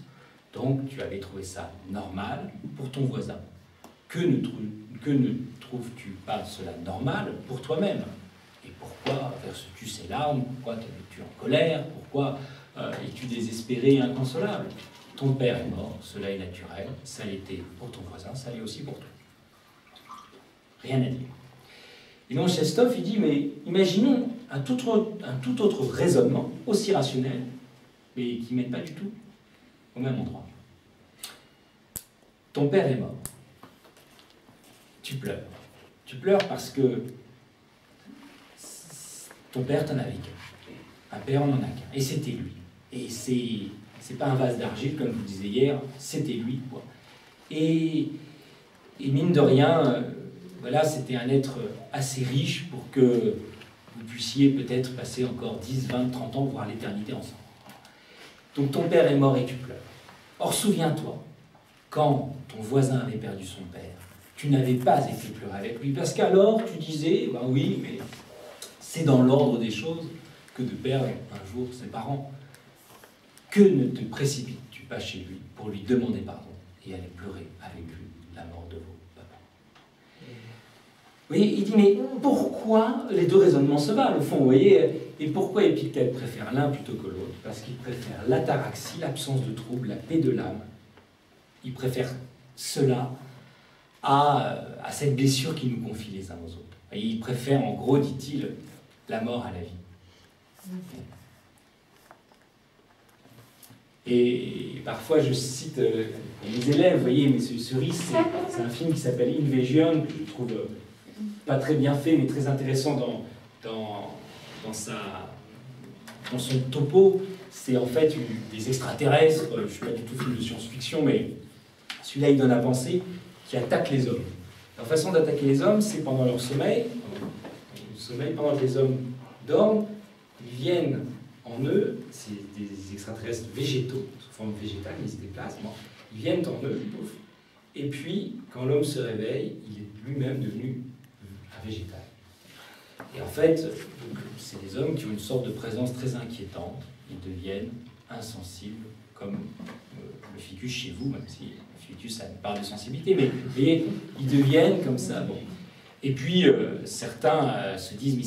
Speaker 2: Donc, tu avais trouvé ça normal pour ton voisin. Que ne trouves-tu pas cela normal pour toi-même? Et pourquoi verses-tu ces larmes? Pourquoi es-tu en colère? Pourquoi es-tu désespéré et inconsolable? Ton père est mort, cela est naturel, ça l'était pour ton voisin, ça l'est aussi pour toi. Rien à dire. Et donc Chestov, il dit, mais imaginons un tout autre raisonnement, aussi rationnel, mais qui ne mène pas du tout au même endroit. Ton père est mort. Tu pleures. Tu pleures parce que ton père t'en avait qu'un. Un père, on n'en a qu'un. Et c'était lui. Et c'est pas un vase d'argile, comme je vous disais hier, c'était lui, quoi. Et mine de rien, voilà, c'était un être assez riche pour que vous puissiez peut-être passer encore 10, 20, 30 ans, voire l'éternité ensemble. Donc ton père est mort et tu pleures. Or, souviens-toi, quand ton voisin avait perdu son père, tu n'avais pas été pleurer avec lui, parce qu'alors tu disais, ben oui, mais c'est dans l'ordre des choses que de perdre un jour ses parents. Que ne te précipites-tu pas chez lui pour lui demander pardon et aller pleurer avec lui la mort de vos papas? Vous voyez, il dit, mais pourquoi les deux raisonnements se valent, au fond, vous voyez? Et pourquoi Épictète préfère l'un plutôt que l'autre? Parce qu'il préfère l'ataraxie, l'absence de trouble, la paix de l'âme. Il préfère cela à cette blessure qui nous confie les uns aux autres. Et il préfère, en gros, dit-il, la mort à la vie. Et parfois, je cite mes élèves, vous voyez, mais Cerise, c'est un film qui s'appelle Invasion, que je trouve pas très bien fait, mais très intéressant dans son topo. C'est en fait des extraterrestres, je ne suis pas du tout film de science-fiction, mais celui-là, il donne à penser, qui attaquent les hommes. Leur façon d'attaquer les hommes, c'est pendant leur sommeil, pendant que les hommes dorment, ils viennent en eux, c'est des extraterrestres végétaux, sous forme végétale, ils se déplacent, bon, ils viennent en eux, et puis, quand l'homme se réveille, il est lui-même devenu un végétal. Et en fait, c'est des hommes qui ont une sorte de présence très inquiétante, ils deviennent insensibles, comme le ficus chez vous, même si le ficus a une part de sensibilité, mais vous voyez, ils deviennent comme ça, bon. Et puis, certains se disent, mais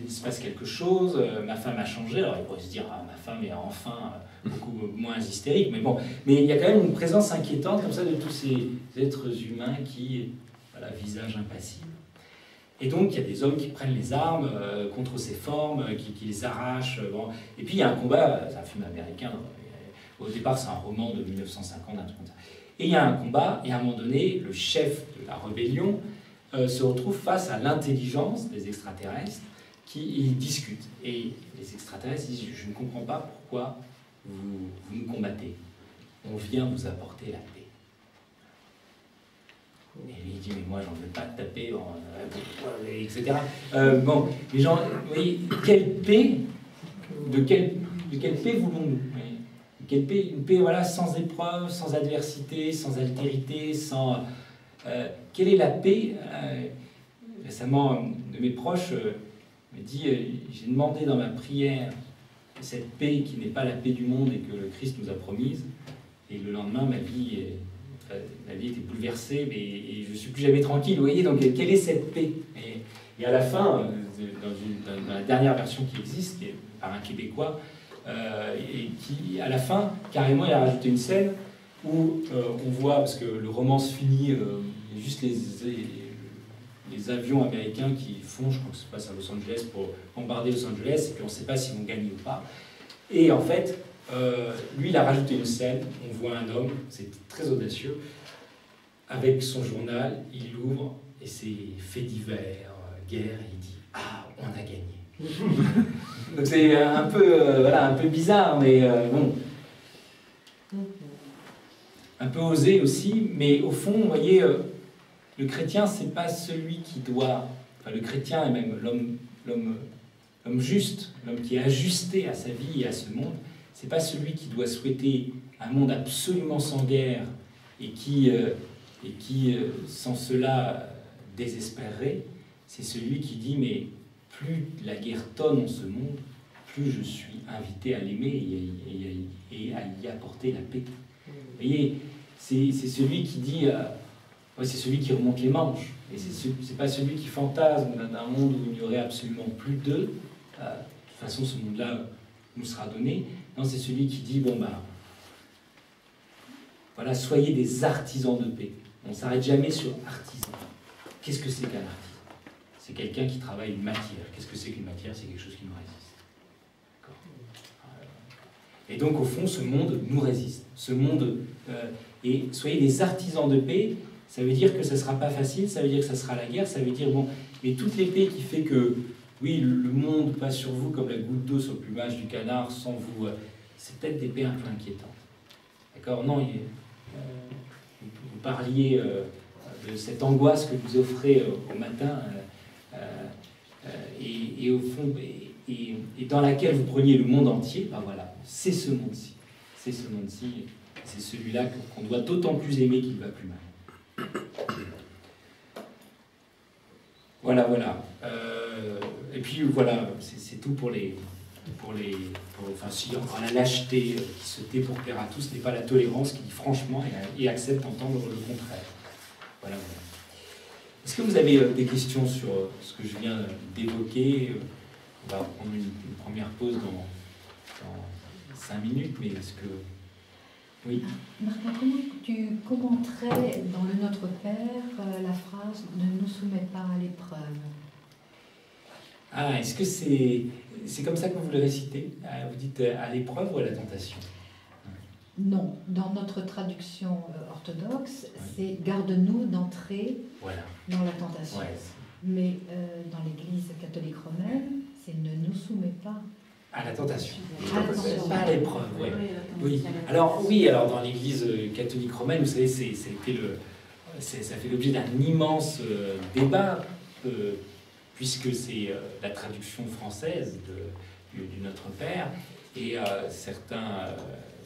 Speaker 2: il se passe quelque chose, ma femme a changé. Alors, ils pourraient se dire, ah, ma femme est enfin beaucoup moins hystérique. Mais bon, mais il y a quand même une présence inquiétante comme ça de tous ces êtres humains qui, voilà, visage impassible. Et donc, il y a des hommes qui prennent les armes contre ces formes, qui les arrachent. Bon. Et puis, il y a un combat, c'est un film américain. Au départ, c'est un roman de 1950, un truc comme ça. Et il y a un combat, et à un moment donné, le chef de la rébellion se retrouve face à l'intelligence des extraterrestres qui discutent. Et les extraterrestres disent, je ne comprends pas pourquoi vous nous combattez. On vient vous apporter la paix. Et lui il dit, mais moi j'en veux pas de taper, etc. Bon, les gens, vous voyez, quelle paix, de quelle paix voulons-nous? Quelle paix? Une paix, voilà, sans épreuve, sans adversité, sans altérité, sans... quelle est la paix? Récemment, un de mes proches me dit, j'ai demandé dans ma prière cette paix qui n'est pas la paix du monde et que le Christ nous a promise, et le lendemain, ma vie était bouleversée, et je ne suis plus jamais tranquille, vous voyez, donc quelle est cette paix? Et à la fin, dans la dernière version qui existe, qui est par un Québécois, et qui, à la fin, carrément, il a rajouté une scène où on voit, parce que le roman se finit, juste les avions américains qui font, je crois que ça se passe à Los Angeles, pour bombarder Los Angeles, et puis on ne sait pas s'ils vont gagner ou pas. Et en fait, lui, il a rajouté une scène, on voit un homme, c'est très audacieux, avec son journal, il l'ouvre, et c'est faits divers, guerre, et il dit « Ah, on a gagné !» Donc c'est un peu, voilà, un peu bizarre, mais bon, un peu osé aussi, mais au fond, vous voyez, le chrétien, c'est pas celui qui doit, enfin le chrétien et même l'homme juste, l'homme qui est ajusté à sa vie et à ce monde, c'est pas celui qui doit souhaiter un monde absolument sans guerre et qui sans cela, désespérerait. C'est celui qui dit, mais plus la guerre tonne en ce monde, plus je suis invité à l'aimer et à y apporter la paix. Vous voyez, c'est celui qui dit, c'est celui qui remonte les manches. Et c'est pas celui qui fantasme d'un monde où il n'y aurait absolument plus d'eux. De toute façon, ce monde-là nous sera donné. Non, c'est celui qui dit, bon ben, voilà, soyez des artisans de paix. On ne s'arrête jamais sur artisan. Qu'est-ce que c'est qu'un artisan? C'est quelqu'un qui travaille une matière. Qu'est-ce que c'est qu'une matière? C'est quelque chose qui nous résiste. Et donc, au fond, ce monde nous résiste. Ce monde, et soyez des artisans de paix, ça veut dire que ça ne sera pas facile, ça veut dire que ça sera la guerre, ça veut dire, bon, mais toute l'épée qui fait que, oui, le monde passe sur vous comme la goutte d'eau sur le plumage du canard sans vous... c'est peut-être des paix un peu inquiétantes. D'accord? Non, vous parliez de cette angoisse que vous offrez au matin, et au fond, et dans laquelle vous preniez le monde entier, ben voilà, c'est ce monde-ci. C'est ce monde-ci, c'est celui-là qu'on doit d'autant plus aimer qu'il va plus mal. Voilà, voilà. Et puis voilà, c'est tout pour les... enfin, si encore la lâcheté qui se tait pour plaire à tous n'est pas la tolérance qui dit franchement et accepte d'entendre le contraire. Voilà, voilà. Est-ce que vous avez des questions sur ce que je viens d'évoquer? On va prendre une première pause dans 5 minutes, mais est-ce que... Oui.
Speaker 3: Martin, comment tu commenterais dans le Notre Père la phrase « Ne nous soumets pas à l'épreuve ».
Speaker 2: Ah, est-ce que c'est comme ça que vous le récitez? Vous dites à l'épreuve ou à la tentation?
Speaker 3: Non, dans notre traduction orthodoxe, c'est « Garde-nous d'entrer dans la tentation
Speaker 2: Ouais. ».
Speaker 3: Mais dans l'Église catholique romaine, c'est « Ne nous soumets pas ».
Speaker 2: À la tentation.
Speaker 3: Pas
Speaker 2: à l'épreuve, oui. Oui. Alors, dans l'Église catholique romaine, vous savez, ça fait l'objet d'un immense débat, puisque c'est la traduction française du Notre Père, et certains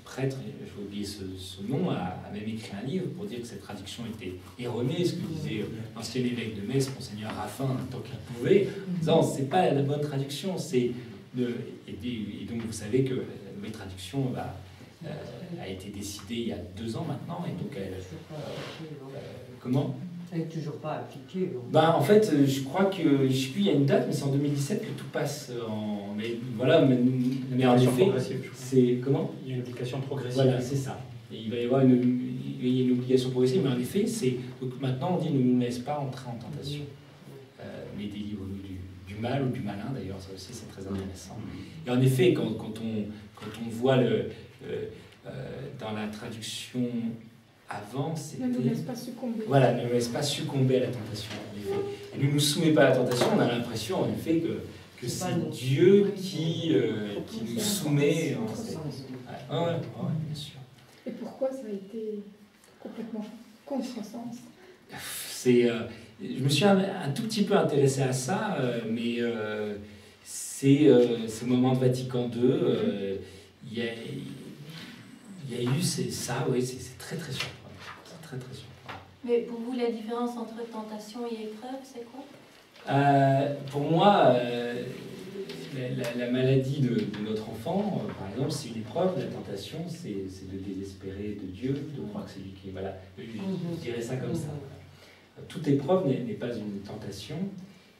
Speaker 2: prêtres, je vais oublier ce nom, a même écrit un livre pour dire que cette traduction était erronée, ce que disait l'ancien évêque de Metz, Monseigneur Raffin, tant qu'il pouvait, en disant c'est pas la bonne traduction, et donc vous savez que la nouvelle traduction a été décidée il y a 2 ans maintenant, et donc comment?
Speaker 4: Elle n'est toujours pas appliquée.
Speaker 2: En fait, je crois que, je sais plus, il y a une date, mais c'est en 2017 que tout passe en... Mais voilà, mais en effet, c'est... Comment?
Speaker 1: Il y a une application progressive.
Speaker 2: Voilà, c'est ça. Et il va y avoir une obligation progressive, mais en effet, donc maintenant on dit ne nous laisse pas entrer en tentation. Mais délivre-nous du mal ou du malin, d'ailleurs, ça aussi c'est très intéressant. Et en effet, quand on voit dans la traduction avant, c'était...
Speaker 5: Ne nous laisse pas succomber.
Speaker 2: Voilà, ne nous laisse pas succomber à la tentation, en effet. Et ne nous soumet pas à la tentation, on a l'impression, en effet, que c'est Dieu qui nous soumet. Oui, bien sûr.
Speaker 5: Et pourquoi ça a été complètement contresens?
Speaker 2: Je me suis un tout petit peu intéressé à ça, mais c'est ce moment de Vatican II, il y a eu ça, oui, c'est très très surprenant. C'est très très surprenant.
Speaker 6: Mais pour vous, la différence entre tentation et épreuve, c'est quoi?
Speaker 2: Pour moi, la maladie de notre enfant, par exemple, c'est une épreuve. La tentation, c'est de désespérer de Dieu, de croire que c'est lui qui est... Voilà, je dirais ça comme ça. Toute épreuve n'est pas une tentation.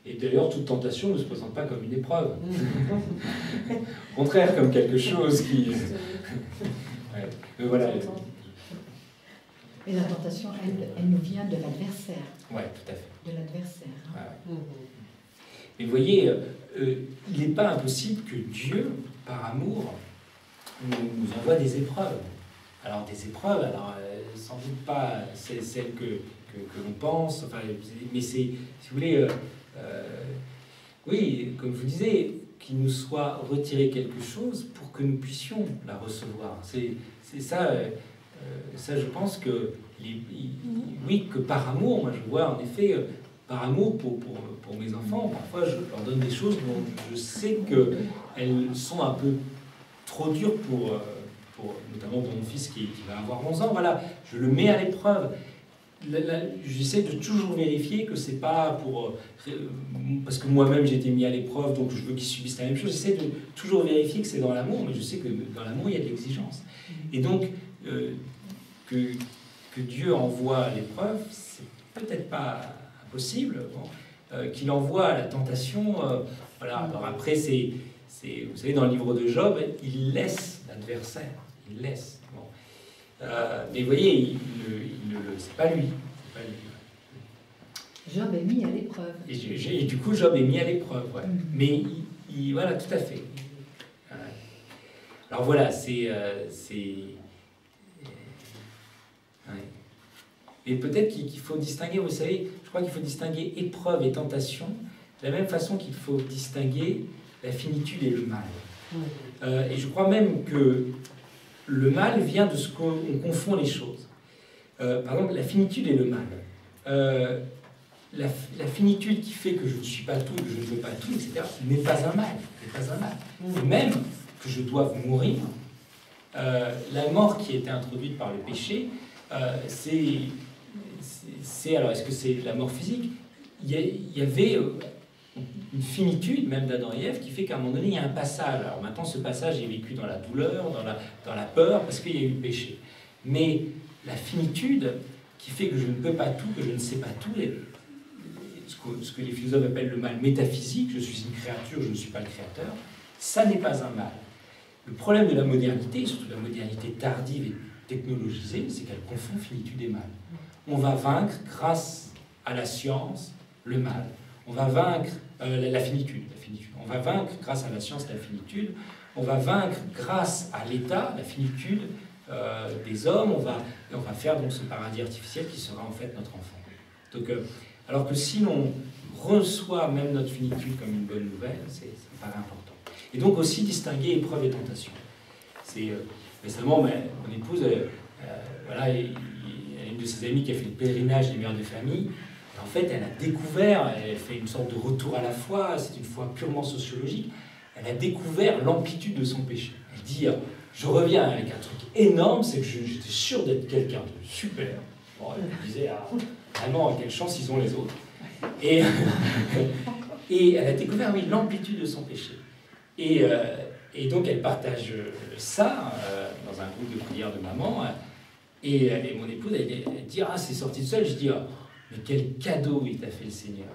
Speaker 2: Et d'ailleurs, toute tentation ne se présente pas comme une épreuve. Au contraire, comme quelque chose qui... Voilà.
Speaker 3: Et la tentation, elle nous vient de l'adversaire.
Speaker 2: Ouais, tout à fait.
Speaker 3: De l'adversaire. Hein.
Speaker 2: Ouais, ouais. Mais vous voyez, il n'est pas impossible que Dieu, par amour, nous envoie des épreuves. Alors des épreuves, alors sans doute pas celles que l'on pense, enfin, mais c'est, si vous voulez, oui, comme je vous disais, qu'il nous soit retiré quelque chose pour que nous puissions la recevoir. C'est ça, ça je pense que, oui, que par amour, moi je vois en effet, par amour pour mes enfants, parfois je leur donne des choses dont je sais qu'elles sont un peu trop dures pour notamment pour mon fils qui va avoir 11 ans, voilà, je le mets à l'épreuve. J'essaie de toujours vérifier que c'est pas pour... parce que moi-même j'ai été mis à l'épreuve, donc je veux qu'ils subissent la même chose. J'essaie de toujours vérifier que c'est dans l'amour, mais je sais que dans l'amour il y a de l'exigence. Et donc, que Dieu envoie à l'épreuve, c'est peut-être pas impossible. Bon. Qu'il envoie à la tentation, voilà. Alors après, vous savez, dans le livre de Job, il laisse l'adversaire. Il laisse. Bon. Mais vous voyez, c'est pas lui. C'est pas lui.
Speaker 3: Job est mis à l'épreuve.
Speaker 2: Et du coup, Job est mis à l'épreuve. Ouais. Mais voilà, tout à fait. Alors voilà, c'est ouais. Et peut-être qu'il faut distinguer, vous savez, je crois qu'il faut distinguer épreuve et tentation, de la même façon qu'il faut distinguer la finitude et le mal. Et je crois même que le mal vient de ce qu'on confond les choses. Par exemple, la finitude et le mal. La finitude qui fait que je ne suis pas tout, que je ne veux pas tout, etc., n'est pas un mal. N'est pas un mal. Et même que je doive mourir, la mort qui a été introduite par le péché, alors, est-ce que c'est la mort physique? Il y avait une finitude, même d'Adam et Ève, qui fait qu'à un moment donné, il y a un passage. Alors maintenant, ce passage est vécu dans la douleur, dans la peur, parce qu'il y a eu le péché. Mais la finitude qui fait que je ne peux pas tout, que je ne sais pas tout, ce que les philosophes appellent le mal métaphysique, je suis une créature, je ne suis pas le créateur, ça n'est pas un mal. Le problème de la modernité, surtout la modernité tardive et technologisée, c'est qu'elle confond finitude et mal. On va vaincre, grâce à la science, le mal. On va vaincre la finitude. On va vaincre, grâce à la science, la finitude. On va vaincre, grâce à l'État, la finitude des hommes. On va faire donc ce paradis artificiel qui sera en fait notre enfant. Donc, alors que si l'on reçoit même notre finitude comme une bonne nouvelle, ça me paraît important. Et donc aussi distinguer épreuve et tentation. Récemment, mon épouse, voilà, il y a une de ses amies qui a fait le pèlerinage des mères de famille. Et en fait, elle a découvert, elle fait une sorte de retour à la foi, c'est une foi purement sociologique. Elle a découvert l'amplitude de son péché. Elle dit, je reviens avec un truc énorme, c'est que j'étais sûr d'être quelqu'un de super. Bon, elle disait, vraiment, quelle chance ils ont les autres. Et elle a découvert, oui, l'amplitude de son péché. Et donc elle partage ça dans un groupe de prière de maman. Et mon épouse, elle dit, c'est sorti de seul. Je dis, mais quel cadeau il t'a fait le Seigneur.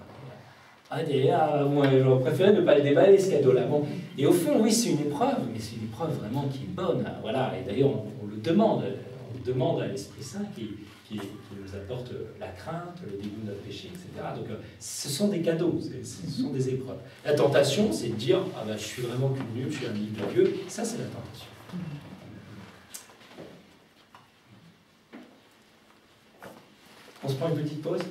Speaker 2: Moi, j'aurais préféré ne pas le déballer, ce cadeau-là. Bon. Et au fond, oui, c'est une épreuve, mais c'est une épreuve vraiment qui est bonne. Voilà. Et d'ailleurs, on le demande. On demande à l'Esprit Saint qui nous apporte la crainte, le dégoût de notre péché, etc. Donc, ce sont des cadeaux, ce sont des épreuves. La tentation, c'est de dire, je suis vraiment qu'une nulle, je suis un livre de Dieu. Ça, c'est la tentation. On se prend une petite pause.